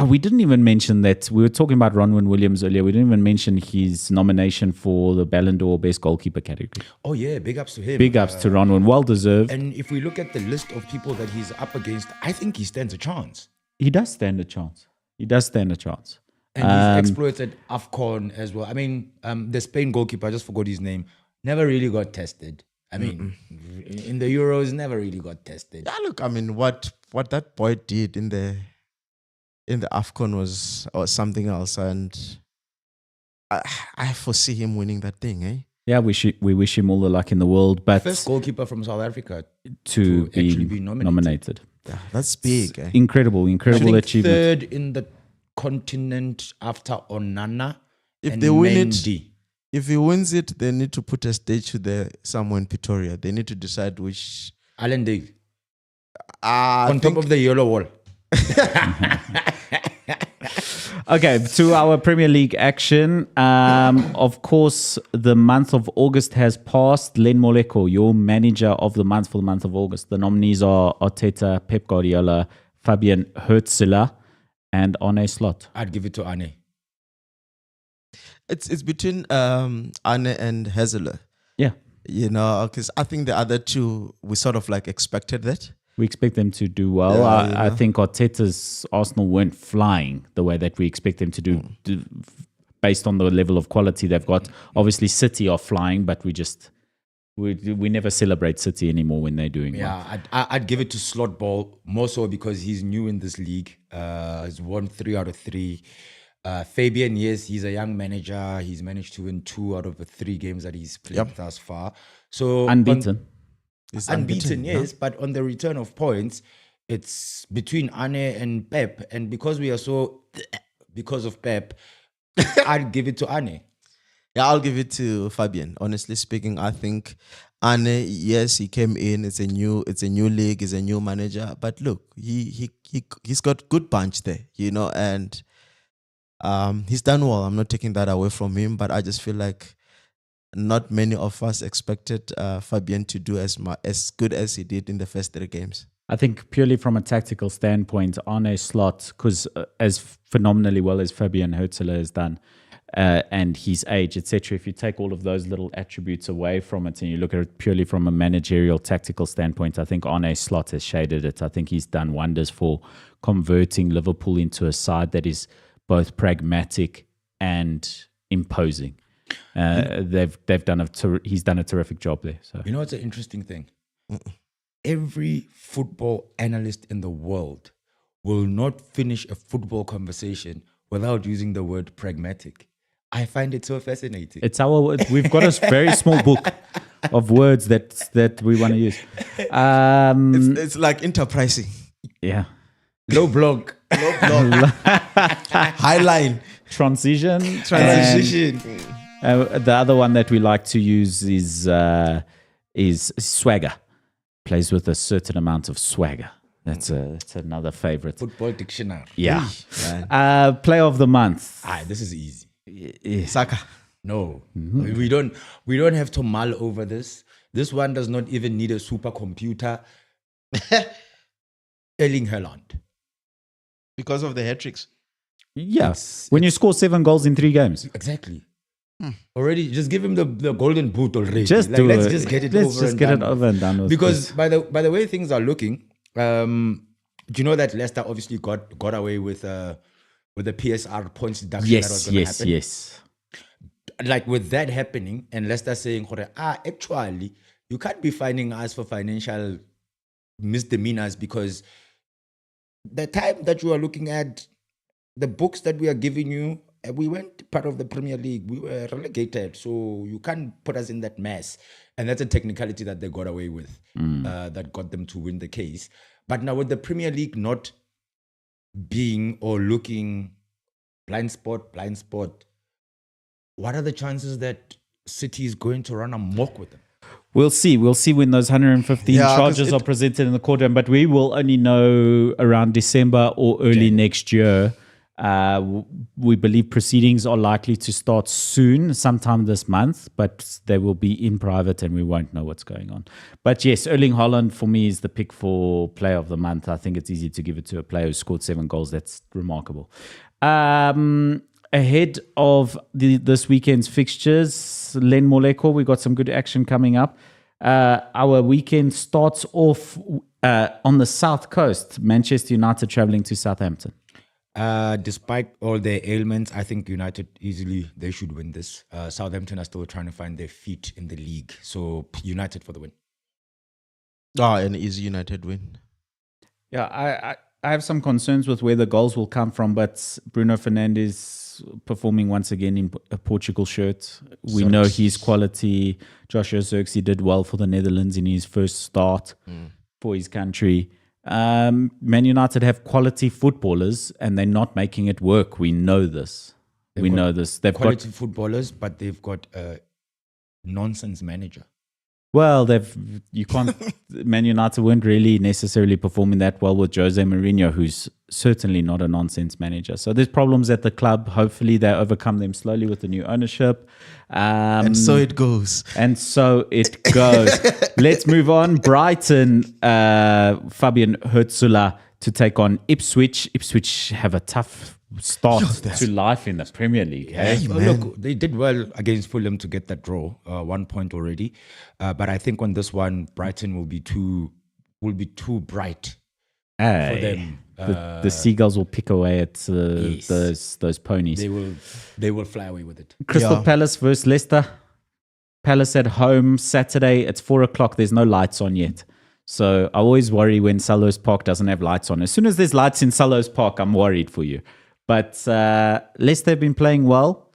we didn't even mention that. We were talking about Ronwen Williams earlier. We didn't even mention his nomination for the Ballon d'Or Best Goalkeeper category. Oh, yeah. Big ups to him. Big ups to Ronwen. Well deserved. And if we look at the list of people that he's up against, I think he stands a chance. He does stand a chance. And his exploits at AFCON as well. I mean, the Spain goalkeeper, I just forgot his name, never really got tested. I mean, in the Euros, never really got tested. Yeah, look, I mean, what that boy did in the AFCON was something else, and I foresee him winning that thing, eh? Yeah, we wish him all the luck in the world, but first goalkeeper from South Africa to actually be nominated. Yeah, that's big, eh? Incredible achievement. Third in the continent after Onana. If and they win Mendy. it, if he wins it, they need to put a stage to somewhere in Pretoria. They need to decide which. Allendale. On top of the yellow wall. Okay, to our Premier League action. Of course, the month of August has passed. Len Moleko, your manager of the month for the month of August. The nominees are Arteta, Pep Guardiola, Fabian Hürzeler, and Arne Slot. I'd give it to Arne. It's between Arne and Hürzeler. Yeah. You know, because I think the other two, we sort of like expected that. We expect them to do well. I think Arteta's Arsenal weren't flying the way that we expect them to do based on the level of quality they've got. Obviously, City are flying, but we never celebrate City anymore when they're doing well. Yeah, I'd give it to Slot Ball, more so because he's new in this league. He's won 3 out of 3. Fabian, yes, he's a young manager. He's managed to win 2 out of the 3 games that he's played thus far. So unbeaten. It's unbeaten, yes, but on the return of points, it's between Arne and Pep. And because we are because of Pep, I'd give it to Arne. Yeah, I'll give it to Fabian. Honestly speaking, I think Ane, yes, he came in. It's a new league. He's a new manager. But look, he's got good punch there, and he's done well. I'm not taking that away from him, but I just feel like not many of us expected Fabian to do as good as he did in the first 3 games. I think purely from a tactical standpoint, on a slot, because as phenomenally well as Fabian Hurtler has done, and his age, etc., if you take all of those little attributes away from it and you look at it purely from a managerial tactical standpoint, I think Arne Slot has shaded it. I think he's done wonders for converting Liverpool into a side that is both pragmatic and imposing. He's done a terrific job there. So You know what's an interesting thing? Every football analyst in the world will not finish a football conversation without using the word pragmatic. I find it so fascinating. we've got a very small book of words that we want to use. It's like enterprising. Yeah. Low block. High line. Transition. The other one that we like to use is swagger. Plays with a certain amount of swagger. That's another favorite. Football dictionary. Yeah. Player of the month. This is easy. Saka. No, we don't have to mull over this. This one does not even need a supercomputer. Erling Haaland. Because of the hat-tricks. Yeah. When you score 7 goals in 3 games. Exactly. Already, just give him the golden boot already. Just let's just get it over and done with. Because by the way things are looking, do you know that Leicester obviously got away with the PSR points deduction that was going to happen? Yes. Like with that happening and Leicester saying, actually, you can't be fining us for financial misdemeanors because the time that you are looking at the books that we are giving you, we weren't part of the Premier League. We were relegated. So you can't put us in that mess. And that's a technicality that they got away with, that got them to win the case. But now with the Premier League not being or looking blind spot, what are the chances that City is going to run amok with them? We'll see. We'll see when those 115 charges are presented in the courtroom. But we will only know around December or early next year. We believe proceedings are likely to start soon, sometime this month, but they will be in private and we won't know what's going on. But yes, Erling Haaland for me is the pick for player of the month. I think it's easy to give it to a player who scored 7 goals. That's remarkable. Ahead of this weekend's fixtures, Len Moleko, we got some good action coming up. Our weekend starts off on the south coast, Manchester United traveling to Southampton. Despite all their ailments, I think United they should win this. Southampton are still trying to find their feet in the league. So United for the win. An easy United win. Yeah, I have some concerns with where the goals will come from, but Bruno Fernandes performing once again in a Portugal shirt. We know his quality. Joshua Zirkzee did well for the Netherlands in his first start for his country. Man United have quality footballers and they're not making it work. We know this. They've got quality footballers, but they've got a nonsense manager. Well, Man United weren't really necessarily performing that well with Jose Mourinho, who's certainly not a nonsense manager. So there's problems at the club. Hopefully they overcome them slowly with the new ownership. And so it goes. Let's move on. Brighton, Fabian Hurtler to take on Ipswich. Ipswich have a tough start to life in the Premier League. Look, they did well against Fulham to get that draw, 1 point already. But I think on this one, Brighton will be too bright for them. The Seagulls will pick away at those ponies. They will fly away with it. Crystal Palace versus Leicester. Palace at home Saturday. It's 4:00. There's no lights on yet. So I always worry when Selhurst Park doesn't have lights on. As soon as there's lights in Selhurst Park, I'm worried for you. But Leicester have been playing well.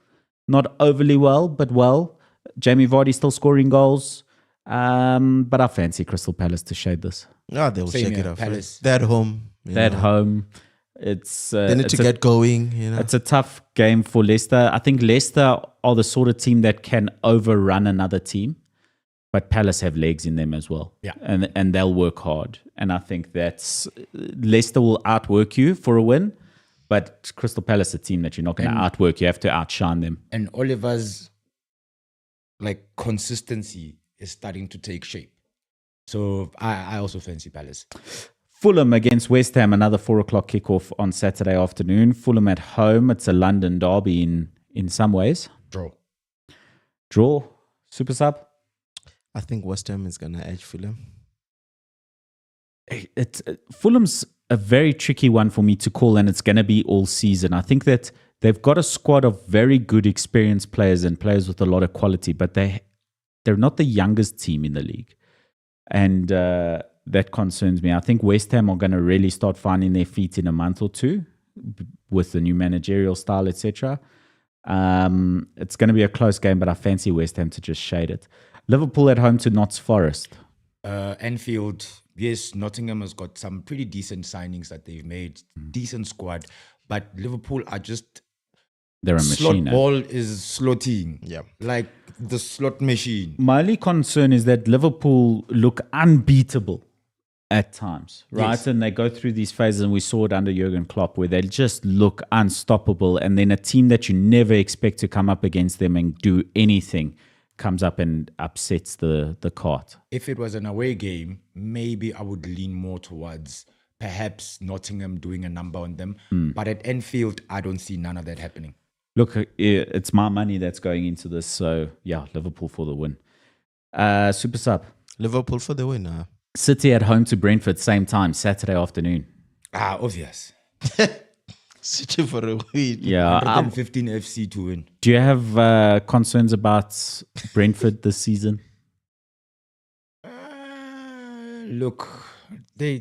Not overly well, but well. Jamie Vardy still scoring goals. But I fancy Crystal Palace to shade this. They'll shake it off. They're at home. They're at home. It's they need to get going. It's a tough game for Leicester. I think Leicester are the sort of team that can overrun another team, but Palace have legs in them as well. Yeah. And they'll work hard. And I think that's Leicester will outwork you for a win, but Crystal Palace is a team that you're not going to outwork. You have to outshine them. And Oliver's consistency is starting to take shape. So I also fancy Palace. Fulham against West Ham, another 4:00 kickoff on Saturday afternoon. Fulham at home. It's a London derby in some ways. Draw. Super sub. I think West Ham is going to edge Fulham. Fulham's a very tricky one for me to call, and it's going to be all season. I think that they've got a squad of very good, experienced players and players with a lot of quality, but they're not the youngest team in the league. And that concerns me. I think West Ham are going to really start finding their feet in a month or two with the new managerial style, etc. It's going to be a close game, but I fancy West Ham to just shade it. Liverpool at home to Notts Forest. Anfield, yes, Nottingham has got some pretty decent signings that they've made, decent squad, but Liverpool are just... They're a machine. Slot ball is slotting. Yeah. Like the slot machine. My only concern is that Liverpool look unbeatable at times, right? Yes. And they go through these phases, and we saw it under Jurgen Klopp, where they just look unstoppable. And then a team that you never expect to come up against them and do anything comes up and upsets the cart. If it was an away game, maybe I would lean more towards perhaps Nottingham doing a number on them. But at Anfield, I don't see none of that happening. Look, it's my money that's going into this. So, yeah, Liverpool for the win. Super sub. Liverpool for the win. City at home to Brentford, same time, Saturday afternoon. Obvious. City for a win. Yeah. 115 FC to win. Do you have concerns about Brentford this season? Look, they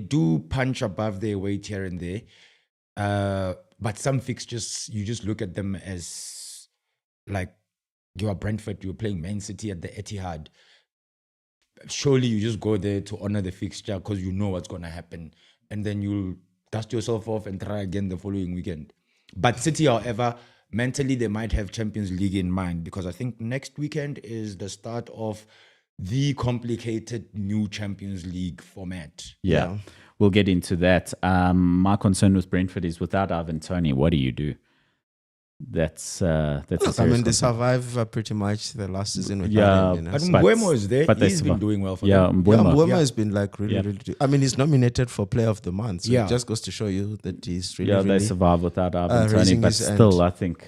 do punch above their weight here and there. But some fixtures, you just look at them as like you are Brentford, you're playing Man City at the Etihad. Surely you just go there to honor the fixture because you know what's going to happen. And then you'll dust yourself off and try again the following weekend. But City, however, mentally they might have Champions League in mind, because I think next weekend is the start of the complicated new Champions League format. Yeah. We'll get into that. My concern with Brentford is without Ivan Toney, what do you do? That's a Look, serious they concern. survived pretty much the last season with Yeah, Ireland, But But- Mbeumo is there. but they He's been survive. doing well for Yeah, them. Mbeumo. Mbeumo has been like really, Yeah. really. I mean, he's nominated for Player of the Month. So Yeah. it just goes to show you that he's really, Yeah, they really. survive without Ivan Toney, raising but his still, end. I think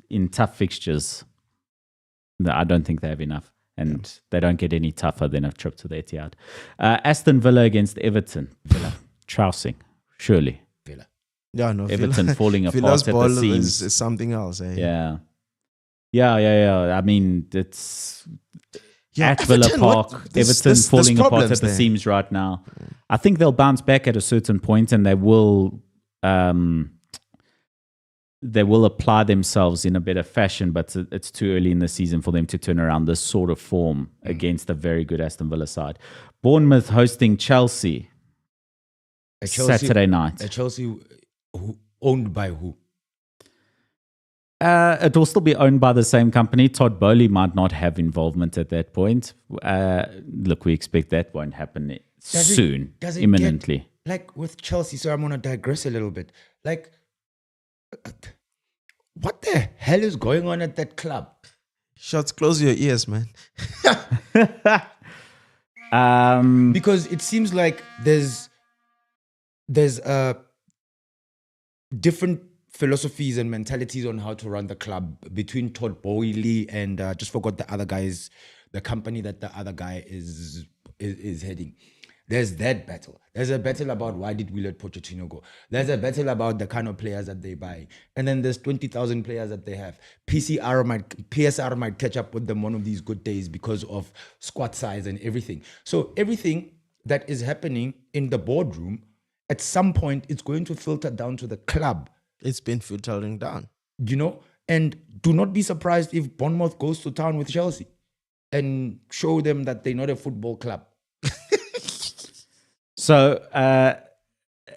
in tough fixtures, I don't think they have enough. And they don't get any tougher than a trip to the Etihad. Aston Villa against Everton. Trousing, surely. Villa. Yeah, no. Everton falling Villa's apart at ball the seams. is something else. Eh? Yeah. I mean, it's at Everton, Villa Park. Everton there's falling apart problems at the there. seams right now. I think they'll bounce back at a certain point, and they will apply themselves in a better fashion, but it's too early in the season for them to turn around this sort of form against a very good Aston Villa side. Bournemouth hosting Chelsea. Saturday night. A Chelsea owned by who? It will still be owned by the same company. Todd Bowley might not have involvement at that point. Look, we expect that won't happen soon, does it imminently. get, like with Chelsea, so I'm going to digress a little bit. Like, what the hell is going on at that club? Shots, close your ears, man. Because it seems like there's different philosophies and mentalities on how to run the club between Todd Bowley and just forgot the other guys, the company that the other guy is heading. There's that battle. There's a battle about why did we let Pochettino go. There's a battle about the kind of players that they buy. And then there's 20,000 players that they have. PSR might catch up with them one of these good days because of squad size and everything. So everything that is happening in the boardroom, at some point, it's going to filter down to the club. It's been filtering down. You know? And do not be surprised if Bournemouth goes to town with Chelsea and show them that they're not a football club. So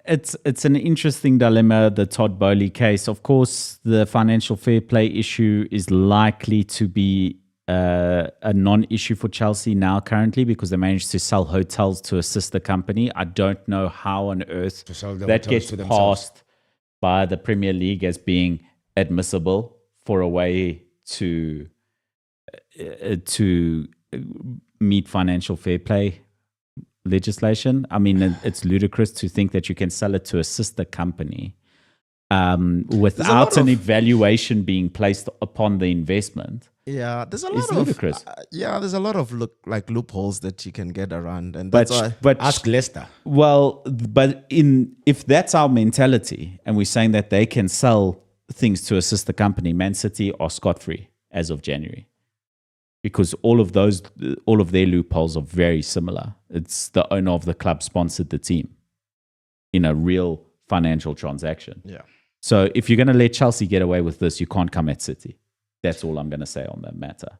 it's an interesting dilemma, the Todd Bowley case. Of course, the financial fair play issue is likely to be a non-issue for Chelsea now currently because they managed to sell hotels to a sister company. I don't know how on earth To sell the that hotels gets to themselves. passed by the Premier League as being admissible for a way to meet financial fair play legislation. I mean, it's ludicrous to think that you can sell it to a sister company without an evaluation being placed upon the investment. Yeah, there's a It's lot of ludicrous. there's a lot of loopholes that you can get around, and that's why. But Ask Leicester. well, but if that's our mentality, and we're saying that they can sell things to a sister company, Man City are scot-free as of January, because all of their loopholes are very similar. It's the owner of the club sponsored the team in a real financial transaction. Yeah. So if you're going to let Chelsea get away with this, you can't come at City. That's all I'm going to say on that matter.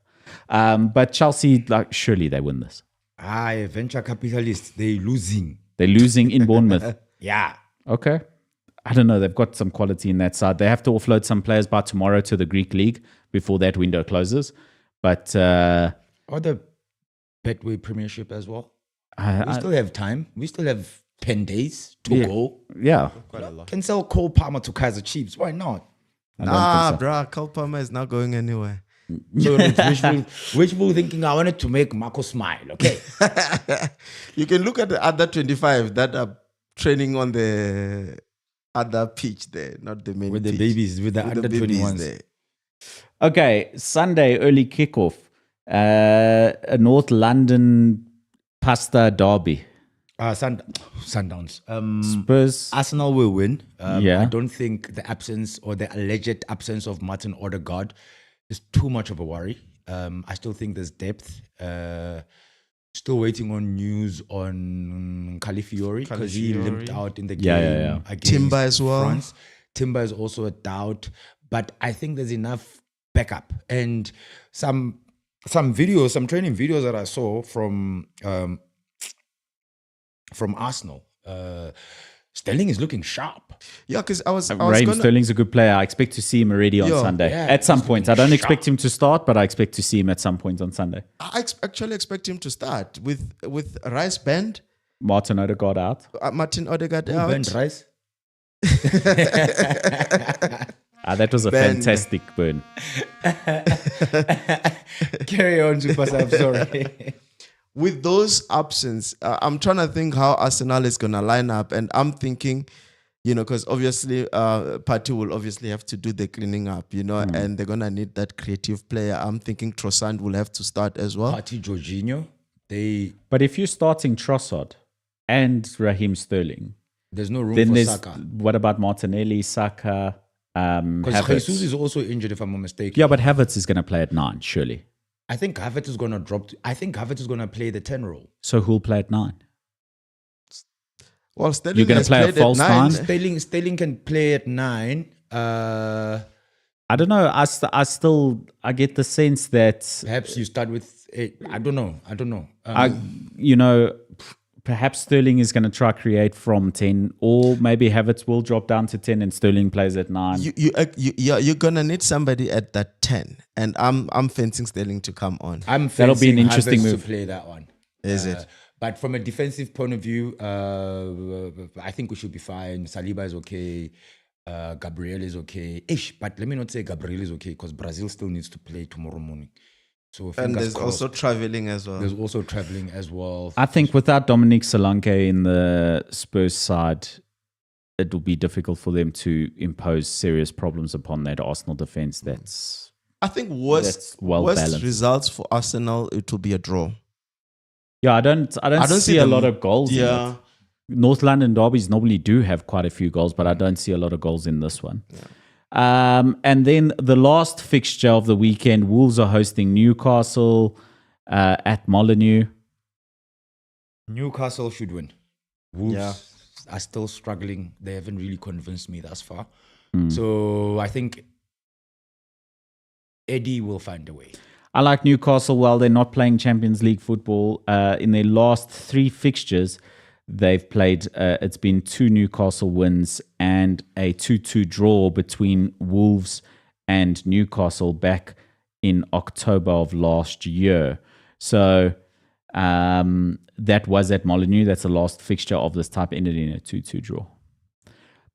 But Chelsea, surely they win this. Venture capitalists, they losing. They're losing in Bournemouth. Yeah. Okay. I don't know. They've got some quality in that side. They have to offload some players by tomorrow to the Greek league before that window closes. But Or the Betway Premiership as well. We still have time. We still have 10 days to go. Yeah. Can sell Cole Palmer to Kaiser Chiefs. Why not? Nah, bruh, Cole Palmer is not going anywhere. So it's wishful thinking. I wanted to make Marco smile. Okay. You can look at the other 25 that are training on the other pitch there, not the main With the pitch. babies, with the under babies 21s. there. Okay. Sunday, early kickoff. A North London pasta derby. Sundowns. Spurs. Arsenal will win. Yeah. I don't think the absence or the alleged absence of Martin Odegaard is too much of a worry. I still think there's depth. Still waiting on news on Calafiori because he limped out in the game. Yeah. Against Timber as well. France. Timber is also a doubt, but I think there's enough backup and some videos, some training videos that I saw from Arsenal. Sterling is looking sharp. Yeah, because I was Raheem gonna, Sterling's a good player. I expect to see him already on Sunday. Yeah, at some he's point. I looking don't sharp. expect him to start, but I expect to see him at some point on Sunday. I actually expect him to start with Rice Band, Martin Odegaard out. Martin Odegaard out. Ben Rice. That was a fantastic burn. Carry on, Super Sub. Sorry. With those options, I'm trying to think how Arsenal is going to line up. And I'm thinking, because obviously Partey will obviously have to do the cleaning up, and they're going to need that creative player. I'm thinking Trossard will have to start as well. Partey, Jorginho. But if you're starting Trossard and Raheem Sterling, There's no room then for there's Saka. what about Martinelli, Saka, Because Havertz? Jesus is also injured, if I'm not mistaken. Yeah, but Havertz is going to play at 9, surely. I think Havertz is going to drop. I think Havertz is going to play the 10 role. So who'll play at 9? Well, Sterling You're gonna has play a played at false 9. nine? Sterling can play at 9. I don't know. I get the sense that Perhaps you start with 8. I don't know. Perhaps Sterling is going to try create from 10, or maybe Havertz will drop down to 10 and Sterling plays at 9. You're gonna need somebody at that 10, and I'm fencing Sterling to come on. That'll be an interesting Havertz move. to play that one. Is it? But from a defensive point of view, I think we should be fine. Saliba is okay. Gabriel is okay. But let me not say Gabriel is okay because Brazil still needs to play tomorrow morning. So And there's crossed. also traveling as well. There's also traveling as well. I think without Dominic Solanke in the Spurs side, it will be difficult for them to impose serious problems upon that Arsenal defense. I think That's worst well-balanced. results for Arsenal, it will be a draw. Yeah, I don't see a lot of goals. in Yeah. it. North London derbies normally do have quite a few goals, but I don't see a lot of goals in this one. And then the last fixture of the weekend, Wolves are hosting Newcastle at Molineux. Newcastle should win. Wolves are still struggling. They haven't really convinced me thus far. So I think Eddie will find a way. I like Newcastle. While they're not playing Champions League football, in their last 3 fixtures, they've played, it's been 2 Newcastle wins and a 2-2 draw between Wolves and Newcastle back in October of last year. So that was at Molineux. That's the last fixture of this type, ended in a 2-2 draw.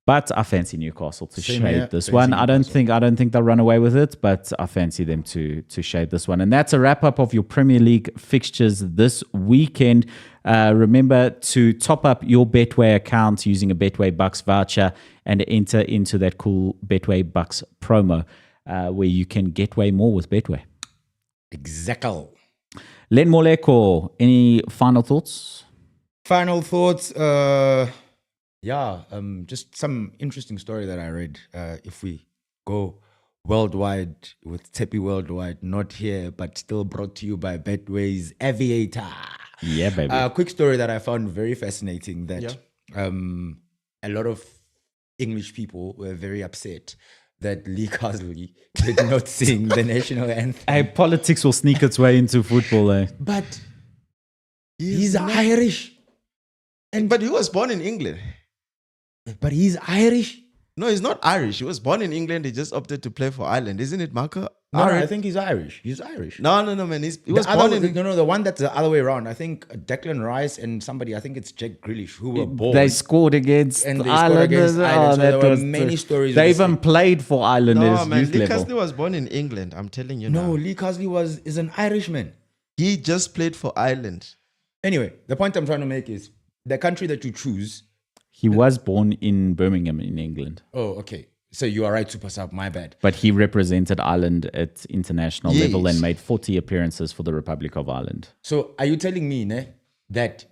But I fancy Newcastle to shade this one. I don't think they'll run away with it, but I fancy them to shade this one. And that's a wrap up of your Premier League fixtures this weekend. Remember to top up your Betway account using a Betway Bucks voucher and enter into that cool Betway Bucks promo where you can get way more with Betway. Exactly. Len Moleko, any final thoughts? Final thoughts. Just some interesting story that I read. If we go worldwide with Tepi Worldwide, not here, but still brought to you by Betway's Aviator. Yeah, baby. A quick story that I found very fascinating that a lot of English people were very upset that Lee Carsley did not sing the national anthem. Hey, politics will sneak its way into football, eh? But he's Irish. But he was born in England. But he's Irish. No, he's not Irish. He was born in England. He just opted to play for Ireland. Isn't it, Marco? No, I think he's Irish. He's Irish. No, man. He was born in... No, the one that's the other way around. I think Declan Rice and somebody, I think it's Jack Grealish, who were born. They scored against Ireland. So there were many stories. They even played for Ireland No, as man. youth Lee level. Carsley was born in England. I'm telling you now. No, Lee Carsley is an Irishman. He just played for Ireland. Anyway, the point I'm trying to make is the country that you choose. He was born in Birmingham in England. Oh, okay. So you are right, Super Sub, my bad. But he represented Ireland at international level and made 40 appearances for the Republic of Ireland. So are you telling me that,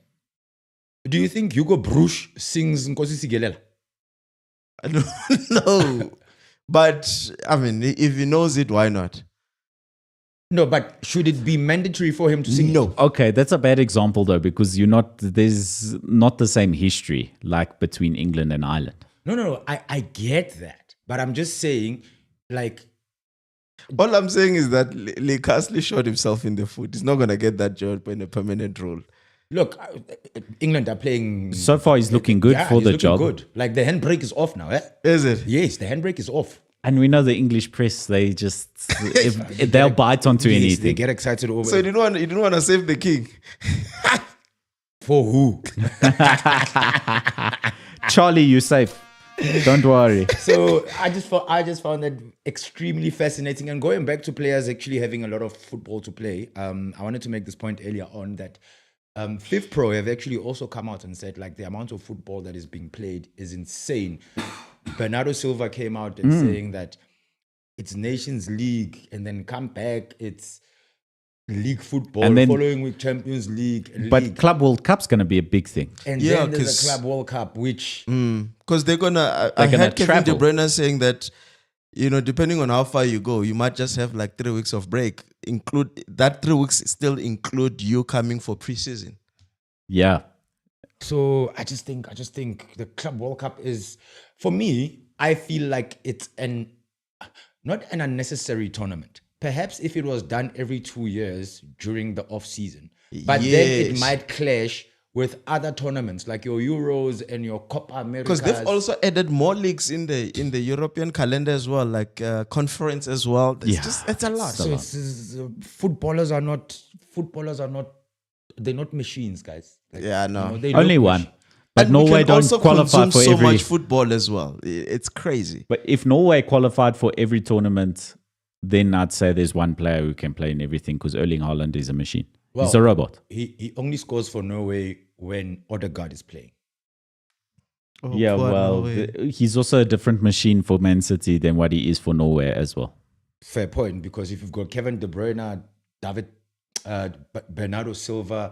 do you think Hugo Bruce sings Nkosi Sigelela? No. But, I mean, if he knows it, why not? No, but should it be mandatory for him to sing? No. Okay, that's a bad example though, because there's not the same history like between England and Ireland. No. I get that. But I'm just saying, like... All I'm saying is that Lee Carsley shot himself in the foot. He's not going to get that job in a permanent role. Look, England are playing... So far, he's looking good for the job. Good. Like, the handbrake is off now, eh? Is it? Yes, the handbrake is off. And we know the English press, they just, they'll bite onto anything. They get excited over So you didn't want to save the king? For who? Charlie, you're safe. Don't worry. So I just found that extremely fascinating. And going back to players actually having a lot of football to play, I wanted to make this point earlier on that FIFPro have actually also come out and said like the amount of football that is being played is insane. Bernardo Silva came out and saying that it's Nations League and then come back, it's league football, and then, following with Champions League. But Club World Cup's going to be a big thing. And then there's a Club World Cup, which... Because they're going to... I heard Kevin De Bruyne saying that, you know, depending on how far you go, you might just have like 3 weeks of break. That 3 weeks still include you coming for preseason. Yeah. So I just think the Club World Cup is... For me, I feel like it's not an unnecessary tournament. Perhaps if it was done every 2 years during the off season, but then it might clash with other tournaments like your Euros and your Copa America. Because they've also added more leagues in the European calendar as well, like conference as well. It's a lot. So footballers are not. They're not machines, guys. Like, no. Only one. But and Norway don't qualify for so much football as well. It's crazy. But if Norway qualified for every tournament, then I'd say there's one player who can play in everything because Erling Haaland is a machine. Well, he's a robot. He only scores for Norway when Odegaard is playing. Oh, yeah, well, he's also a different machine for Man City than what he is for Norway as well. Fair point, because if you've got Kevin De Bruyne, Bernardo Silva...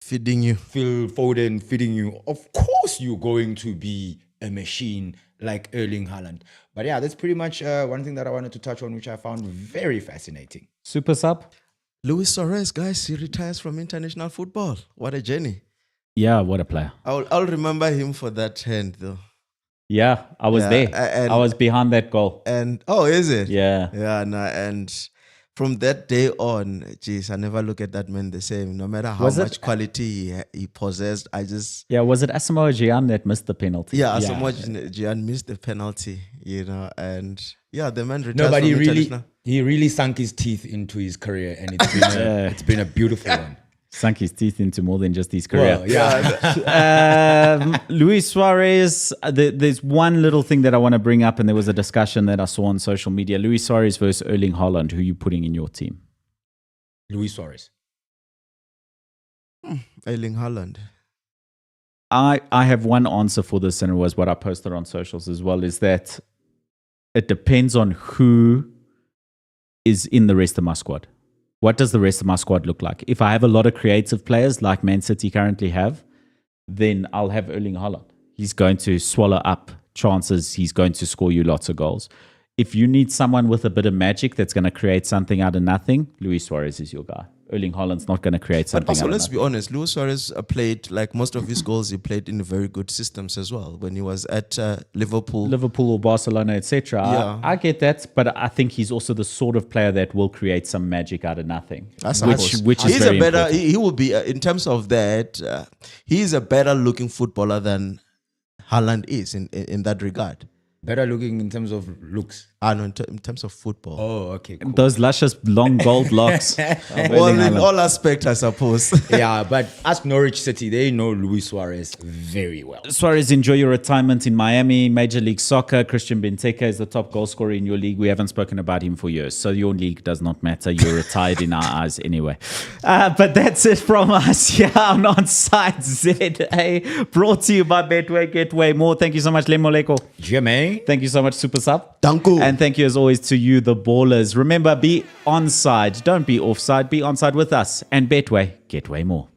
feeding you. Phil Foden feeding you. Of course you're going to be a machine like Erling Haaland. But yeah, that's pretty much one thing that I wanted to touch on, which I found very fascinating. Super sub? Luis Suarez, guys, he retires from international football. What a journey. Yeah, what a player. I'll remember him for that hand, though. Yeah, I was there. I was behind that goal. And, oh, is it? Yeah. Yeah, no, and from that day on, geez, I never look at that man the same. No matter how Was it- much quality he possessed, I just Yeah, was it Asamoah Gyan that missed the penalty? Asamoah Gyan missed the penalty, and the man retired. No, but from international. he really sunk his teeth into his career, and it's been a beautiful one. Sunk his teeth into more than just his career. Well, yeah. Luis Suarez, there's one little thing that I want to bring up, and there was a discussion that I saw on social media. Luis Suarez versus Erling Haaland. Who are you putting in your team? Luis Suarez. Erling Haaland. I have one answer for this, and it was what I posted on socials as well, is that it depends on who is in the rest of my squad. What does the rest of my squad look like? If I have a lot of creative players like Man City currently have, then I'll have Erling Haaland. He's going to swallow up chances. He's going to score you lots of goals. If you need someone with a bit of magic that's going to create something out of nothing, Luis Suarez is your guy. Erling Haaland's not going to create something But also, out of let's nothing. be honest, Luis Suarez played, like most of his goals, he played in very good systems as well. When he was at Liverpool. Or Barcelona, etc. Yeah. I get that, but I think he's also the sort of player that will create some magic out of nothing. Which is he's very a better. important. He will be in terms of that. He's a better looking footballer than Haaland is in that regard. Better looking in terms of looks. No, in terms of football. Oh, okay, cool. Those luscious long gold locks. Well, in all aspects, I suppose. Yeah, but ask Norwich City. They know Luis Suarez very well. Suarez, enjoy your retirement in Miami. Major League Soccer. Christian Benteke is the top goal scorer in your league. We haven't spoken about him for years, so your league does not matter. You're retired in our eyes anyway. But that's it from us here on ONSIDE ZA, brought to you by Betway. Get way more. Thank you so much, Lemoleko. Jermaine. Thank you so much, Super Sub. Danku. And thank you as always to you, the ballers. Remember, be onside. Don't be offside. Be onside with us. And Betway. Get way more.